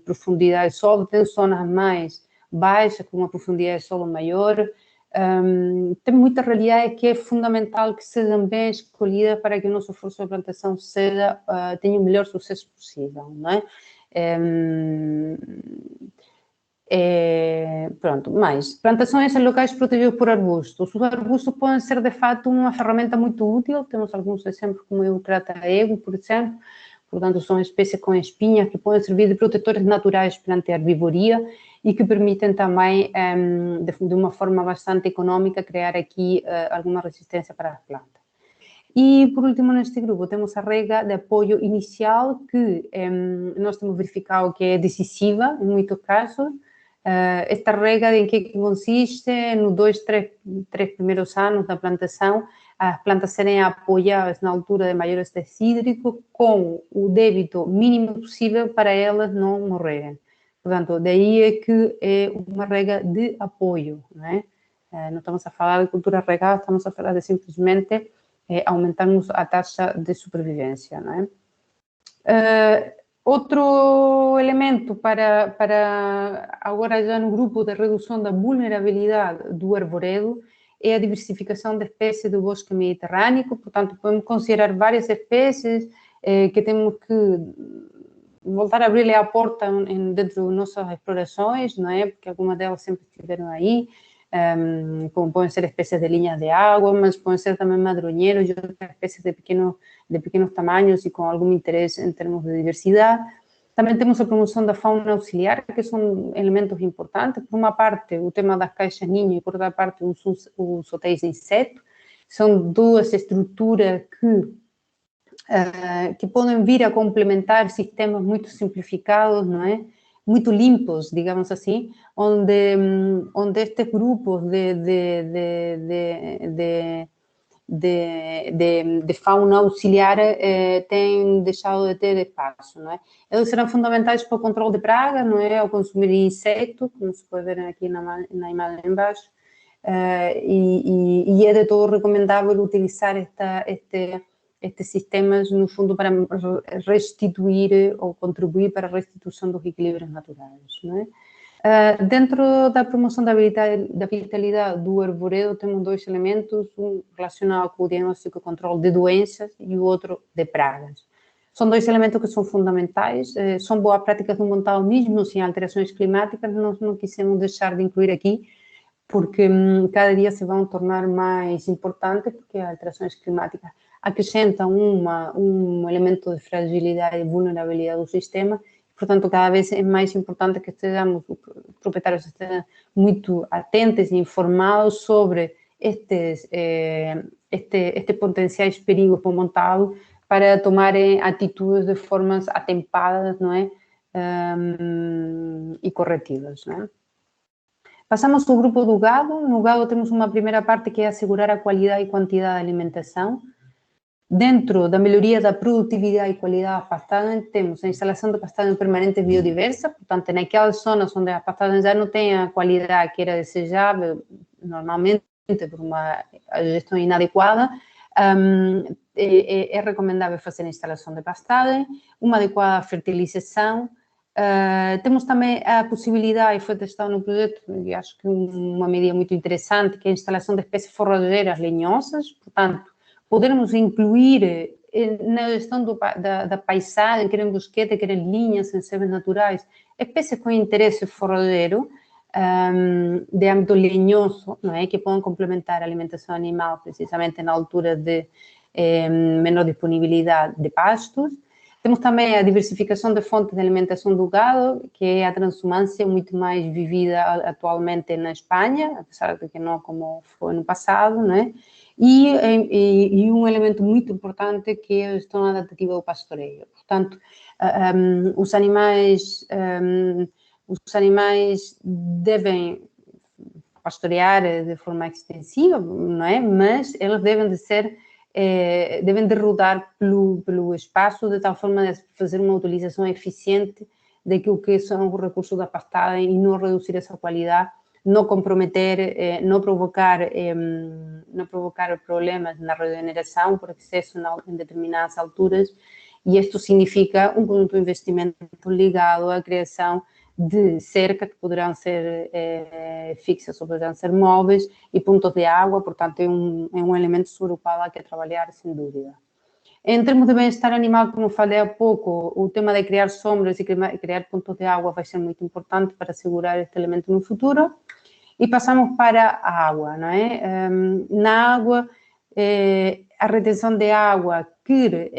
profundidade de solo, tem zonas mais baixas, com uma profundidade de solo maior. Tem muita realidade que é fundamental que sejam bem escolhidas para que o nosso esforço de plantação tenha o melhor sucesso possível, não é? Pronto, mais. Plantações em locais protegidos por arbustos. Os arbustos podem ser, de fato, uma ferramenta muito útil. Temos alguns exemplos, como o trata-ego, por exemplo. Portanto, são espécies com espinhas que podem servir de protetores naturais perante a herbivoria e que permitem também, de uma forma bastante econômica, criar aqui alguma resistência para as plantas. E, por último, neste grupo, temos a rega de apoio inicial, que nós temos verificado que é decisiva, em muitos casos. Esta rega em que consiste, nos 2-3 primeiros anos da plantação, as plantas serem apoiadas na altura de maior estresse hídrico, com o débito mínimo possível para elas não morrerem. Portanto, daí é que é uma rega de apoio, não é? Não estamos a falar de cultura regada, estamos a falar de simplesmente aumentarmos a taxa de sobrevivência, não é? Outro elemento para agora já no grupo de redução da vulnerabilidade do arvoredo é a diversificação de espécies do bosque mediterrâneo, portanto, podemos considerar várias espécies que temos que voltar a abrir a porta dentro de nossas explorações, não é? Porque algumas delas sempre estiveram aí, como podem ser espécies de linhas de água, mas podem ser também madronheiros e outras espécies de pequenos tamanhos e com algum interesse em termos de diversidade. Também temos a promoção da fauna auxiliar, que são elementos importantes. Por uma parte, o tema das caixas ninho e, por outra parte, os hotéis de inseto. São duas estruturas que podem vir a complementar sistemas muito simplificados, não é? Muito limpos, digamos assim, onde estes grupos de fauna auxiliar têm deixado de ter espaço, não é? Eles serão fundamentais para o controle de pragas, não é? Ao consumir insetos, como se pode ver aqui na imagem embaixo, e é de todo recomendável utilizar estes sistemas, no fundo, para restituir ou contribuir para a restituição dos equilíbrios naturais, não é? Dentro da promoção da vitalidade do arvoredo, temos 2 elementos, um relacionado com o diagnóstico e controle de doenças e o outro de pragas. São 2 elementos que são fundamentais, são boas práticas de um montado mesmo sem alterações climáticas, nós não quisemos deixar de incluir aqui, porque cada dia se vão tornar mais importantes, porque as alterações climáticas acrescentam um elemento de fragilidade e vulnerabilidade do sistema. Portanto, cada vez é mais importante que os proprietários estejam muito atentos e informados sobre estes potenciais perigos para o montado, para tomarem atitudes de formas atempadas, não é? E corretivas, não é? Passamos ao grupo do gado. No gado temos uma primeira parte que é assegurar a qualidade e quantidade da alimentação. Dentro da melhoria da produtividade e qualidade da pastagem, temos a instalação de pastagem permanente biodiversa, portanto, naquelas zonas onde a pastagem já não tem a qualidade que era desejável, normalmente por uma gestão inadequada, é recomendável fazer a instalação de pastagem, uma adequada fertilização, Temos também a possibilidade, e foi testado no projeto, e acho que uma medida muito interessante, que é a instalação de espécies forrageiras lenhosas, portanto, podermos incluir na gestão da paisagem, quer em bosqueta, quer em linhas, em selvas naturais, espécies com interesse forrageiro, de âmbito lenhoso, não é? Que podem complementar a alimentação animal, precisamente na altura de menor disponibilidade de pastos. Temos também a diversificação de fontes de alimentação do gado, que é a transumância muito mais vivida atualmente na Espanha, apesar de que não como foi no passado, né? E um elemento muito importante que é a gestão adaptativa do pastoreio. Portanto, os animais devem pastorear de forma extensiva, não é? Mas eles devem de ser devem de rodar pelo espaço de tal forma de fazer uma utilização eficiente daquilo que são os recursos da pastagem e não reduzir essa qualidade, não comprometer, não provocar problemas na regeneração por excesso em determinadas alturas, e isto significa um conjunto de investimento ligado à criação de cerca que poderão ser fixas ou poderão ser móveis e pontos de água, portanto é um elemento sobre o qual há que trabalhar sem dúvida. Em termos de bem-estar animal, como falei há pouco, o tema de criar sombras e criar pontos de água vai ser muito importante para assegurar este elemento no futuro. E passamos para a água, não é? Na água, a retenção de água, quer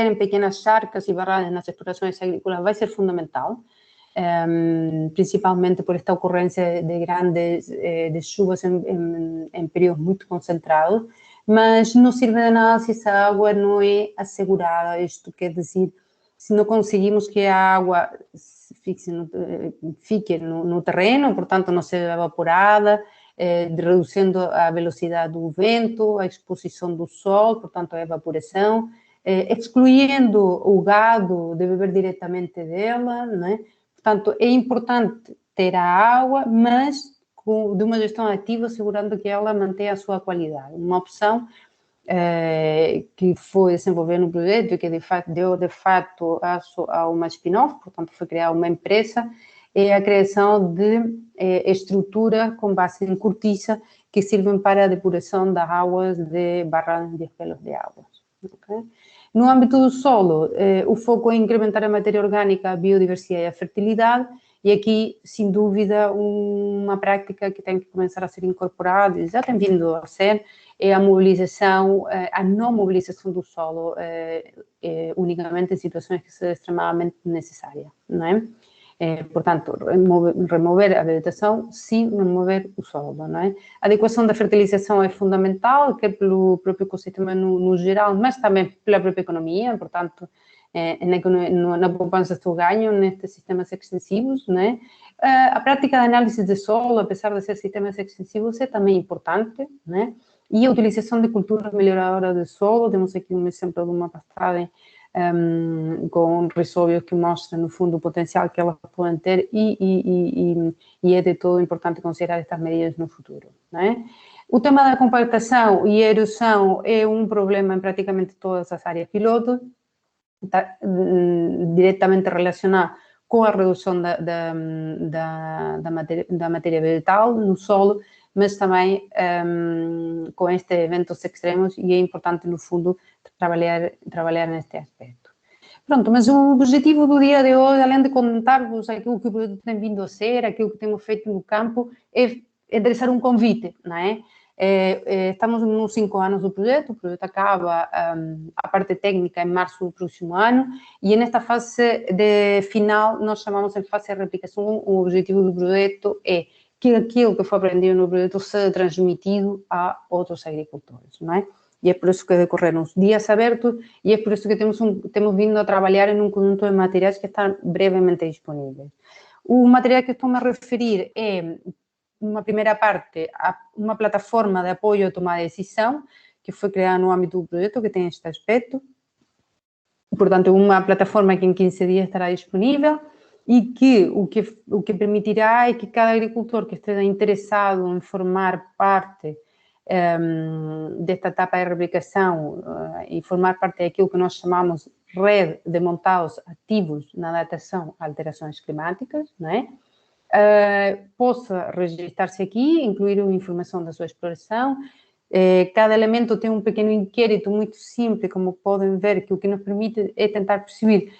em pequenas charcas e barragens nas explorações agrícolas, vai ser fundamental, principalmente por esta ocorrência de grandes de chuvas em períodos muito concentrados, mas não sirve de nada se essa água não é assegurada. Isto quer dizer, se não conseguimos que a água fique no terreno, portanto não seja evaporada, reduzindo a velocidade do vento, a exposição do sol, portanto a evaporação, excluindo o gado de beber diretamente dela, né? Portanto, é importante ter a água, mas de uma gestão ativa, assegurando que ela mantenha a sua qualidade. Uma opção que foi desenvolver no projeto e que deu de fato a uma spin-off, portanto foi criar uma empresa, é a criação de estrutura com base em cortiça que servem para a depuração das águas de barragens de espelhos de águas. Okay? No âmbito do solo, o foco é incrementar a matéria orgânica, a biodiversidade e a fertilidade, e aqui, sem dúvida, uma prática que tem que começar a ser incorporada, e já tem vindo a ser, é a mobilização, a não mobilização do solo, unicamente em situações que seja extremamente necessária, não é? Portanto, remover a vegetação sem remover o solo, não é? A adequação da fertilização é fundamental, quer pelo próprio ecossistema no geral, mas também pela própria economia, portanto, na poupança do ganho nestes sistemas extensivos, não é? A prática de análise de solo, apesar de ser sistemas extensivos, é também importante, não é? E a utilização de culturas melhoradoras de solo, temos aqui um exemplo de uma pastagem com resóbios que mostram, no fundo, o potencial que elas podem ter e é de todo importante considerar estas medidas no futuro, não é? O tema da compactação e erosão é um problema em praticamente todas as áreas piloto, está diretamente relacionado com a redução da matéria vegetal no solo, mas também com estes eventos extremos, e é importante, no fundo, trabalhar neste aspecto. Pronto, mas o objetivo do dia de hoje, além de contar-vos aquilo que o projeto tem vindo a ser, aquilo que temos feito no campo, é endereçar um convite, não é? Estamos nos 5 anos do projeto, o projeto acaba a parte técnica em março do próximo ano, e nesta fase de final, nós chamamos de fase de replicação. O objetivo do projeto é que aquilo que foi aprendido no projeto seja transmitido a outros agricultores, não é? E é por isso que decorreram os dias abertos, e é por isso que temos vindo a trabalhar em um conjunto de materiais que estão brevemente disponíveis. O material que estou a referir é, uma primeira parte, uma plataforma de apoio à tomada de decisão, que foi criada no âmbito do projeto, que tem este aspecto. Portanto, uma plataforma que em 15 dias estará disponível e que o que permitirá é que cada agricultor que esteja interessado em formar parte desta etapa de replicação e formar parte daquilo que nós chamamos rede de montados ativos na adaptação a alterações climáticas, não é? Possa registrar-se aqui, incluir a informação da sua exploração. Cada elemento tem um pequeno inquérito muito simples, como podem ver, que o que nos permite é tentar perceber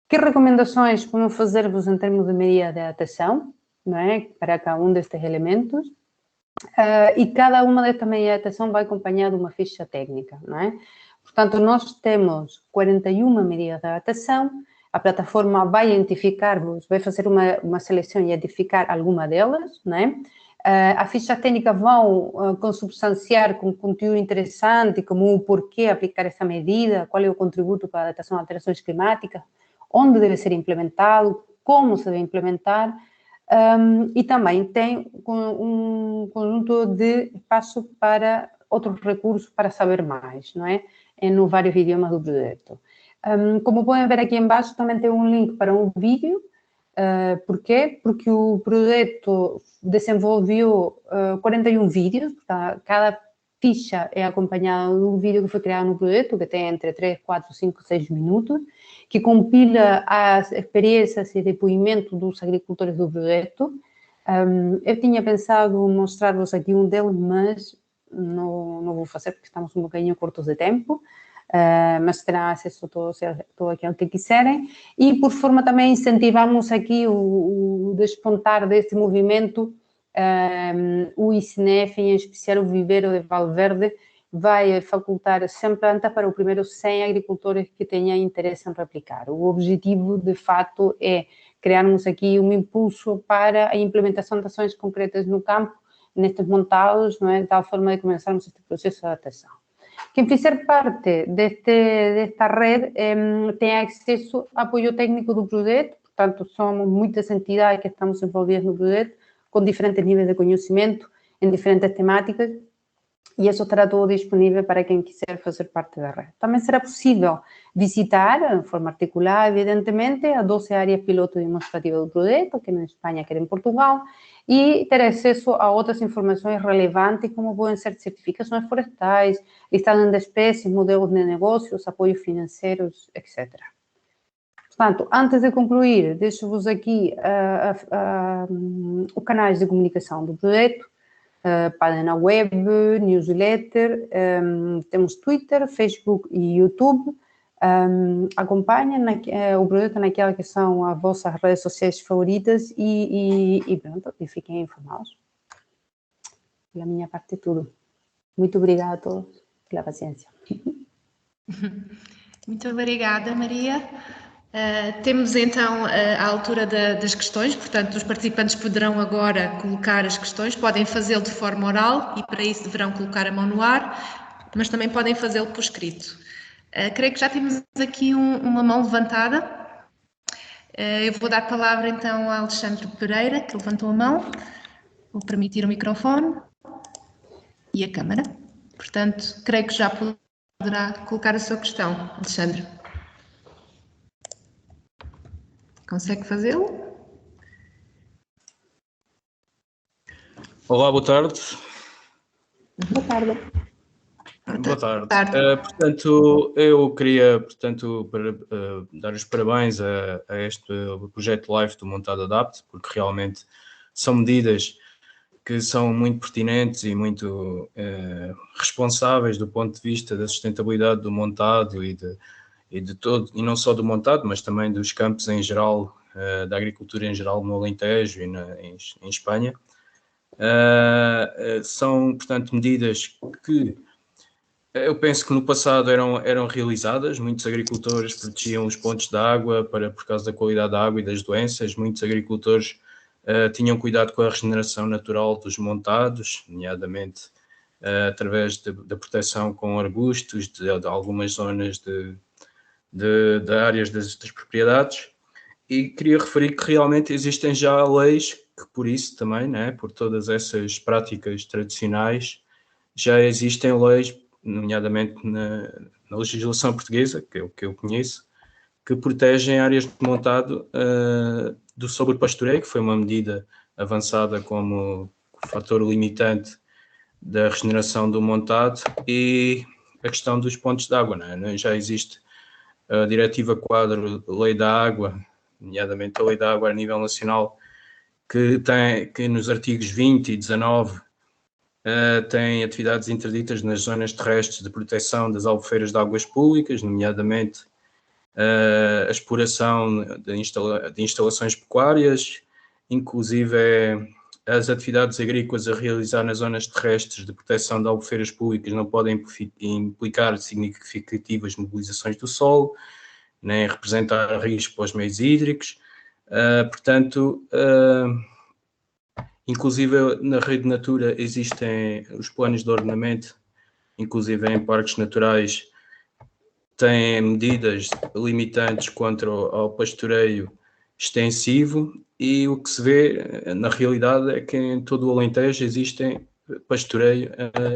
que recomendações podemos fazer-vos em termos de medida de adaptação, não é? Para cada um destes elementos. E cada uma destas medidas de adaptação vai acompanhada de uma ficha técnica, não é? Portanto, nós temos 41 medidas de adaptação, a plataforma vai identificar-vos, vai fazer uma seleção e identificar alguma delas, não é? As fichas técnicas vão consubstanciar com conteúdo interessante, como o porquê aplicar essa medida, qual é o contributo para a adaptação a alterações climáticas, onde deve ser implementado, como se deve implementar, e também tem um conjunto de espaço para outros recursos para saber mais, não é? Em vários idiomas do projeto. Como podem ver aqui embaixo, também tem um link para um vídeo. Por quê? Porque o projeto desenvolveu 41 vídeos, cada ficha é acompanhada de um vídeo que foi criado no projeto, que tem entre 3, 4, 5, 6 minutos, que compila as experiências e depoimentos dos agricultores do projeto. Eu tinha pensado mostrar-vos aqui um deles, mas não vou fazer porque estamos um bocadinho curtos de tempo. Mas terão acesso a todo aquilo que quiserem, e por forma também incentivamos aqui o despontar deste movimento. O ICNF, em especial o Viveiro de Valverde, vai facultar 100 plantas para os primeiros 100 agricultores que tenham interesse em replicar. O objetivo, de fato, é criarmos aqui um impulso para a implementação de ações concretas no campo, nestes montados, não é? De tal forma de começarmos este processo de adaptação. Quem fizer parte desta rede tem acesso a apoio técnico do projeto, portanto, somos muitas entidades que estamos envolvidas no projeto, com diferentes níveis de conhecimento, em diferentes temáticas, e isso estará todo disponível para quem quiser fazer parte da rede. Também será possível visitar, de forma articulada, evidentemente, as 12 áreas piloto demonstrativas do projeto, quer em Espanha, quer em Portugal, e ter acesso a outras informações relevantes, como podem ser certificações florestais, listagem de espécies, modelos de negócios, apoios financeiros, etc. Portanto, antes de concluir, deixo-vos aqui os canais de comunicação do projeto, página web, newsletter, temos Twitter, Facebook e YouTube. Acompanhem o projeto naquelas que são as vossas redes sociais favoritas e pronto, e fiquem informados. Da minha parte é tudo. Muito obrigada a todos pela paciência. Muito obrigada, Maria. Temos então a altura das questões, portanto, os participantes poderão agora colocar as questões, podem fazê-lo de forma oral e para isso deverão colocar a mão no ar, mas também podem fazê-lo por escrito. Creio que já temos aqui uma mão levantada. Eu vou dar a palavra então a Alexandre Pereira, que levantou a mão. Vou permitir o microfone e a câmara. Portanto, creio que já poderá colocar a sua questão, Alexandre. Consegue fazê-lo? Olá, boa tarde. Boa tarde. Boa tarde. Portanto, eu queria, dar os parabéns a este projeto live do Montado Adapt, porque realmente são medidas que são muito pertinentes e muito responsáveis do ponto de vista da sustentabilidade do montado e de todo, e não só do montado, mas também dos campos em geral, da agricultura em geral no Alentejo e em Espanha. São, portanto, medidas que eu penso que no passado eram realizadas. Muitos agricultores protegiam os pontos de água por causa da qualidade da água e das doenças. Muitos agricultores tinham cuidado com a regeneração natural dos montados, nomeadamente através da proteção com arbustos de algumas zonas de áreas das propriedades. E queria referir que realmente existem já leis que, por isso também, né, por todas essas práticas tradicionais, já existem leis, nomeadamente na legislação portuguesa, que é o que eu conheço, que protegem áreas de montado do sobrepastoreio, que foi uma medida avançada como fator limitante da regeneração do montado, e a questão dos pontos de água, né? Já existe a Diretiva Quadro Lei da Água, nomeadamente a Lei da Água a nível nacional, que nos artigos 20 e 19 tem atividades interditas nas zonas terrestres de proteção das albufeiras de águas públicas, nomeadamente a exploração de instalações pecuárias, inclusive as atividades agrícolas a realizar nas zonas terrestres de proteção de albufeiras públicas não podem implicar significativas mobilizações do solo, nem representar risco para os meios hídricos. Portanto, inclusive na Rede Natura existem os planos de ordenamento, inclusive em parques naturais, têm medidas limitantes contra o pastoreio extensivo, e o que se vê na realidade é que em todo o Alentejo existem pastoreio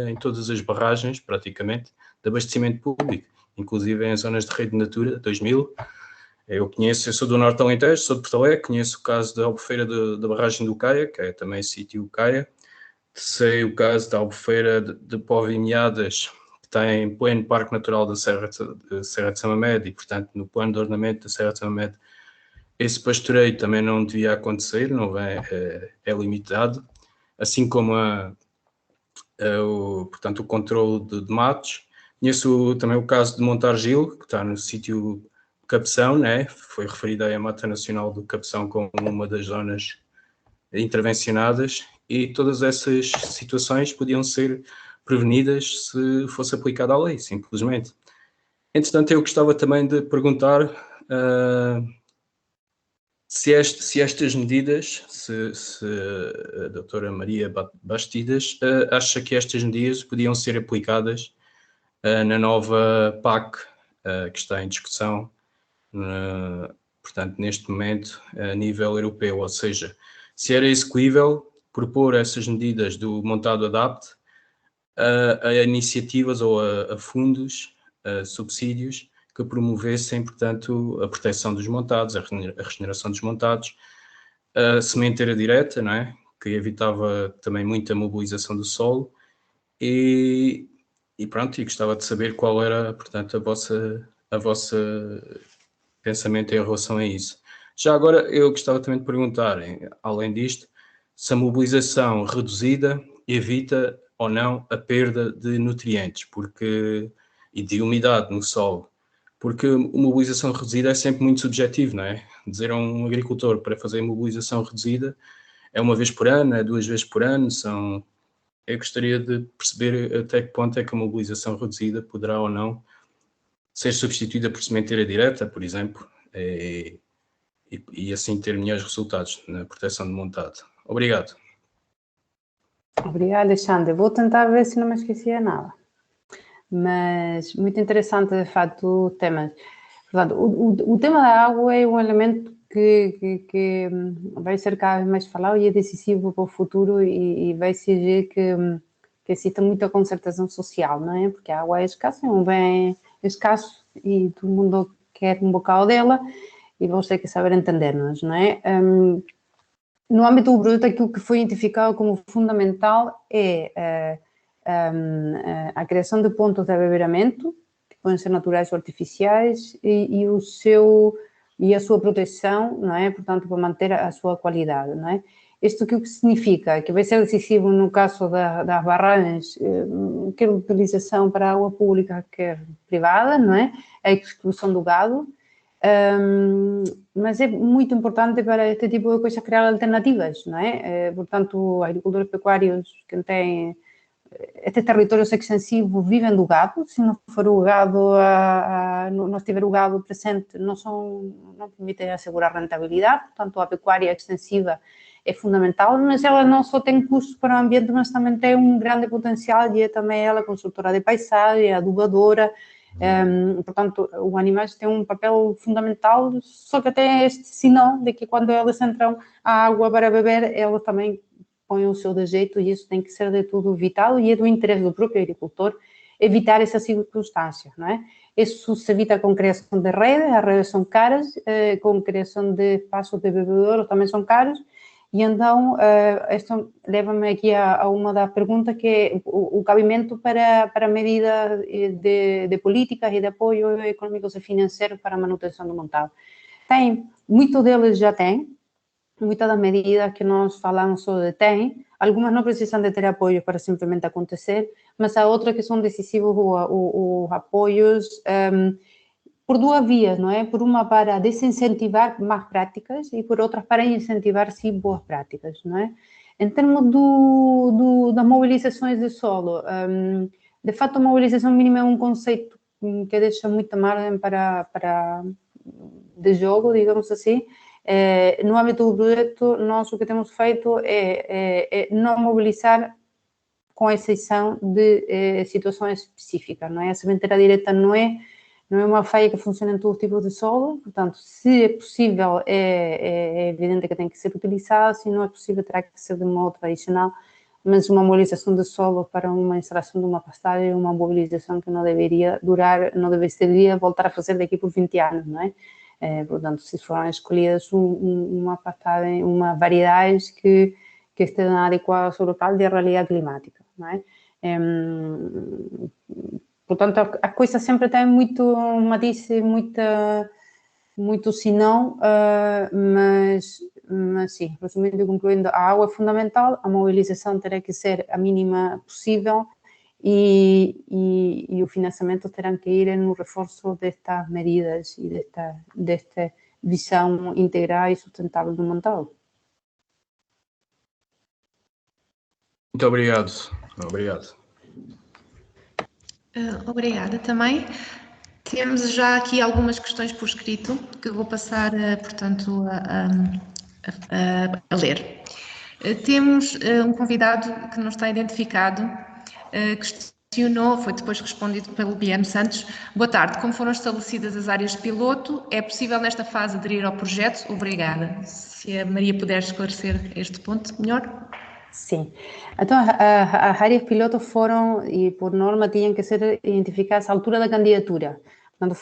em todas as barragens, praticamente, de abastecimento público, inclusive em zonas de Rede Natura 2000. Eu sou do Norte Alentejo, sou de Porto Alegre, conheço o caso da albufeira da barragem do Caia, que é também sítio Caia. Sei o caso da albufeira de Póvoa e Meadas, que está em pleno Parque Natural da Serra de Samamed, e, portanto, no plano de ordenamento da Serra de Samamed, esse pastoreio também não devia acontecer, não é limitado, assim como portanto, o controle de matos. Conheço também o caso de Montargil, que está no sítio Cabeção, né? Foi referida aí a Mata Nacional do Cabeção como uma das zonas intervencionadas, e todas essas situações podiam ser prevenidas se fosse aplicada a lei, simplesmente. Entretanto, eu gostava também de perguntar se estas medidas, se a doutora Maria Bastidas acha que estas medidas podiam ser aplicadas na nova PAC que está em discussão, portanto, neste momento, a nível europeu, ou seja, se era execuível propor essas medidas do montado ADAPT a iniciativas ou a fundos, a subsídios, que promovessem, portanto, a proteção dos montados, a regeneração dos montados, a sementeira direta, não é? Que evitava também muita mobilização do solo, e pronto, e gostava de saber qual era, portanto, a vossa pensamento em relação a isso. Já agora, eu gostava também de perguntar, além disto, se a mobilização reduzida evita ou não a perda de nutrientes e de umidade no solo, porque a mobilização reduzida é sempre muito subjetivo, não é? Dizer a um agricultor para fazer mobilização reduzida é uma vez por ano, é 2 vezes por ano, eu gostaria de perceber até que ponto é que a mobilização reduzida poderá ou não ser substituída por sementeira direta, por exemplo, e assim ter melhores resultados na proteção de montado. Obrigado. Obrigada, Alexandre. Vou tentar ver se não me esqueci de nada. Mas muito interessante, de facto, o tema. Portanto, o tema da água é um elemento que vai ser cada vez mais falado e é decisivo para o futuro, e vai exigir que exista muita concertação social, não é? Porque a água é escassa, é um bem escasso e todo mundo quer um bocado dela, e vamos ter que saber entender-nos, não é? No âmbito do projeto, aquilo que foi identificado como fundamental é a criação de pontos de abastecimento, que podem ser naturais ou artificiais, e a sua proteção, não é? Portanto, para manter a sua qualidade, não é? Isto o que significa? Que vai ser decisivo no caso das barragens, quer utilização para água pública, quer privada, não é? A exclusão do gado. Mas é muito importante para este tipo de coisas criar alternativas, não é? Portanto, agricultores pecuários que têm estes territórios extensivos vivem do gado. Se não for o gado, não estiver o gado presente, não permite assegurar rentabilidade. Portanto, a pecuária extensiva é fundamental, mas ela não só tem custos para o ambiente, mas também tem um grande potencial, e é também ela construtora de paisagem, adubadora. Portanto, os animais têm um papel fundamental, só que tem este sinal de que quando elas entram à água para beber, elas também põem o seu dejeito, e isso tem que ser de tudo evitado, e é do interesse do próprio agricultor evitar essa circunstância, não é? Isso se evita com criação de redes, as redes são caras, com criação de espaços de bebedouro também são caros, E então, isto leva-me aqui a uma das perguntas, que é o cabimento para medidas de políticas e de apoio econômicos e financeiros para a manutenção do montado. Muitos deles já têm, muitas das medidas que nós falamos sobre têm, algumas não precisam de ter apoio para simplesmente acontecer, mas há outras que são decisivos, os apoios, por duas vias, não é? Por uma, para desincentivar más práticas, e por outra, para incentivar, sim, boas práticas, não é? Em termos das mobilizações de solo, de fato, a mobilização mínima é um conceito que deixa muita margem de jogo, digamos assim. No âmbito do projeto, nós o que temos feito é não mobilizar, com exceção de situações específicas, não é? A sementeira direta não é uma falha que funciona em todos os tipos de solo, portanto, se é possível, é evidente que tem que ser utilizada, se não é possível, terá que ser de modo tradicional, mas uma mobilização de solo para uma instalação de uma pastagem é uma mobilização que não deveria durar, não deveria voltar a fazer daqui por 20 anos, não é? Portanto, se forem escolhidas uma pastagem, uma variedade que esteja adequada ao seu local e à realidade climática, não é? Portanto, a coisa sempre tem muito matiz, muito senão, mas sim, resumindo e concluindo, a água é fundamental, a mobilização terá que ser a mínima possível e o financiamento terá que ir no reforço destas medidas e desta visão integral e sustentável do montado. Muito obrigado. Obrigado. Obrigada também. Temos já aqui algumas questões por escrito que vou passar, portanto, a ler. Temos um convidado que não está identificado, questionou, foi depois respondido pelo Biano Santos. Boa tarde, como foram estabelecidas as áreas de piloto? É possível nesta fase aderir ao projeto? Obrigada. Se a Maria puder esclarecer este ponto melhor. Sim. Então, as áreas pilotos foram, e por norma, tinham que ser identificadas à altura da candidatura. Portanto,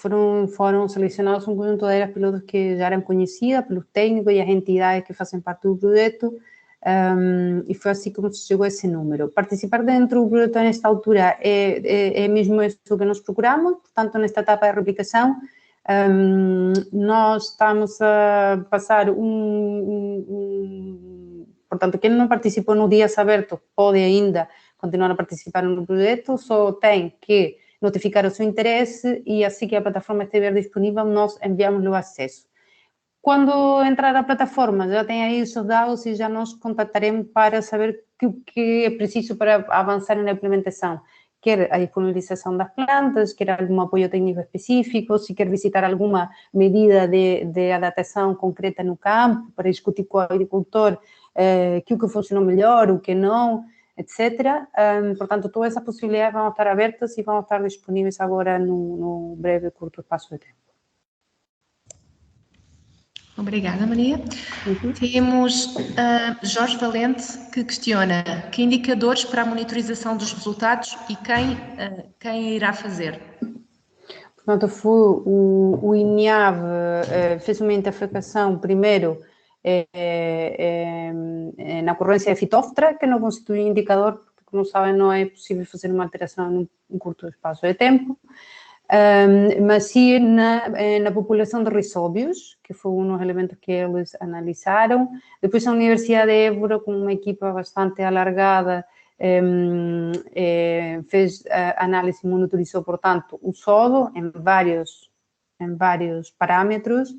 foram selecionados um conjunto de áreas pilotos que já eram conhecidas pelos técnicos e as entidades que fazem parte do projeto, e foi assim como se chegou a esse número. Participar dentro do projeto nesta altura é mesmo isso que nós procuramos, portanto, nesta etapa de replicação, nós estamos a passar portanto, quem não participou no Dias Abertos pode ainda continuar a participar no projeto, só tem que notificar o seu interesse e assim que a plataforma estiver disponível, nós enviamos o acesso. Quando entrar a plataforma, já tem aí os seus dados e já nós contactaremos para saber o que é preciso para avançar na implementação. Quer a disponibilização das plantas, quer algum apoio técnico específico, se quer visitar alguma medida de adaptação concreta no campo, para discutir com o agricultor o que funcionou melhor, o que não, etc. Portanto, todas essas possibilidades vão estar abertas e vão estar disponíveis agora no breve e curto espaço de tempo. Obrigada, Maria. Temos Jorge Valente, que questiona que indicadores para a monitorização dos resultados e quem irá fazer? Portanto, o INEAV fez uma interpretação primeiro na ocorrência de Phytophthora, que não constitui indicador, porque, como sabem, não é possível fazer uma alteração num curto espaço de tempo, mas sim na população de risóbios, que foi um dos elementos que eles analisaram. Depois a Universidade de Évora, com uma equipa bastante alargada, fez análise e monitorizou, portanto, o solo em vários parâmetros.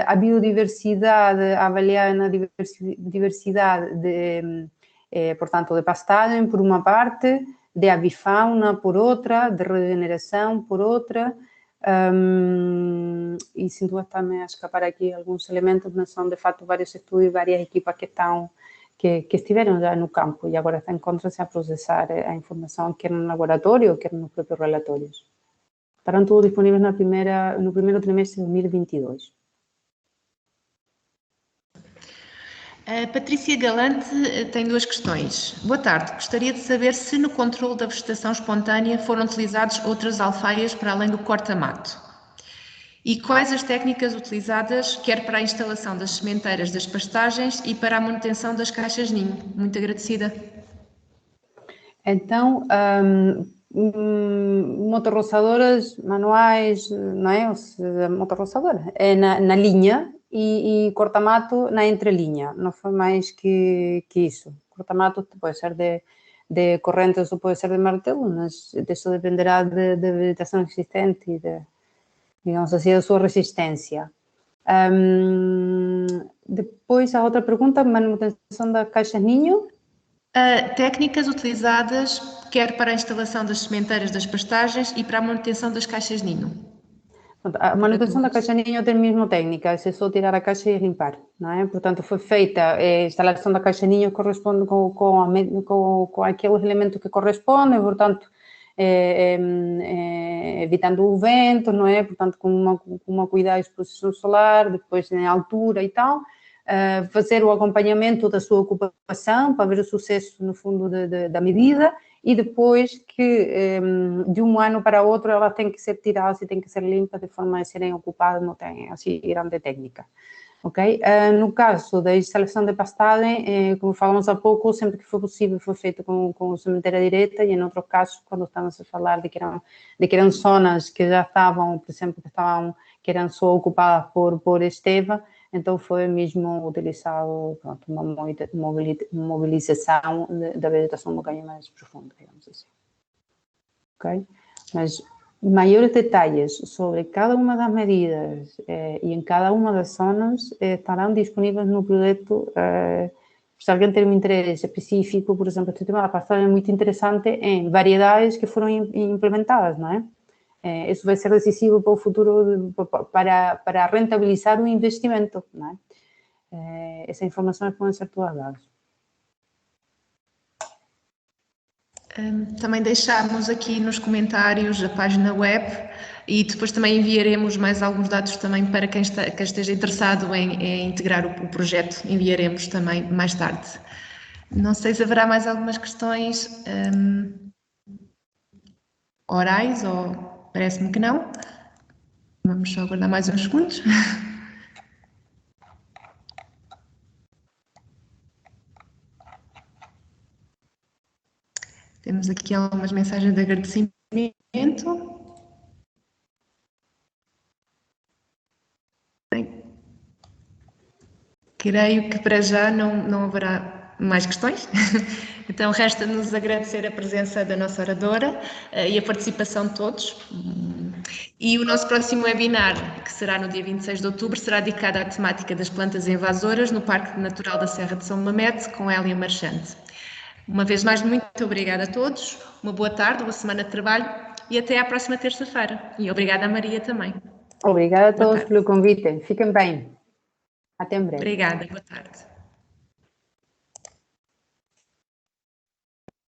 A biodiversidade, avaliada na diversidade, portanto, de pastagem, por uma parte, de avifauna, por outra, de regeneração, por outra, e sem dúvida também a escapar aqui alguns elementos, mas são, de fato, vários estudos e várias equipas que estiveram já no campo e agora encontram-se a processar a informação, quer no laboratório, quer nos próprios relatórios. Estarão todos disponíveis no primeiro trimestre de 2022. A Patrícia Galante tem duas questões. Boa tarde, gostaria de saber se no controle da vegetação espontânea foram utilizados outras alfaias para além do corta-mato. E quais as técnicas utilizadas, quer para a instalação das sementeiras das pastagens e para a manutenção das caixas ninho? Muito agradecida. Então, motorroçadoras manuais, não é? Ou seja, motorroçadora é na linha e corta-mato na entrelinha, não foi mais que isso. Corta-mato pode ser de correntes ou pode ser de martelo, mas isso dependerá da vegetação existente e, digamos assim, da sua resistência. Depois, a outra pergunta, manutenção da caixa ninho. Técnicas utilizadas quer para a instalação das sementeiras das pastagens e para a manutenção das caixas ninho. A manutenção da caixa ninho tem a mesma técnica, é só tirar a caixa e limpar, não é? Portanto, foi feita a instalação da caixa ninho corresponde com aqueles elementos que correspondem, portanto, evitando o vento, não é? Portanto, com uma cuidada de exposição solar, depois em altura e tal, fazer o acompanhamento da sua ocupação para ver o sucesso, no fundo, da medida, e depois que de um ano para outro ela tem que ser tirada e tem que ser limpa de forma a serem ocupadas, não tem assim grande técnica. Ok? No caso da instalação de pastagem, como falamos há pouco, sempre que foi possível foi feito com sementeira direta, e em outros casos, quando estamos a falar de que eram zonas que já estavam, por exemplo, que eram só ocupadas por esteva, então foi mesmo utilizado, pronto, uma mobilização da vegetação do ganho mais profunda, digamos assim. Ok? Mas maiores detalhes sobre cada uma das medidas e em cada uma das zonas estarão disponíveis no projeto. Se alguém tem um interesse específico, por exemplo, este tema da pastagem é muito interessante em variedades que foram implementadas, não é? Isso vai ser decisivo para o futuro, para rentabilizar o investimento, não é? Essas informações podem ser todas dadas. Também deixámos aqui nos comentários a página web e depois também enviaremos mais alguns dados também para quem esteja interessado em integrar o projeto, enviaremos também mais tarde. Não sei se haverá mais algumas questões orais, ou parece-me que não. Vamos só aguardar mais uns segundos. Temos aqui algumas mensagens de agradecimento. Bem, creio que para já não haverá mais questões. Então, resta-nos agradecer a presença da nossa oradora e a participação de todos. E o nosso próximo webinar, que será no dia 26 de outubro, será dedicado à temática das plantas invasoras no Parque Natural da Serra de São Mamede, com Hélia Marchante. Uma vez mais, muito obrigada a todos, uma boa tarde, boa semana de trabalho e até à próxima terça-feira. E obrigada a Maria também. Obrigada a todos pelo convite. Fiquem bem. Até em breve. Obrigada, boa tarde.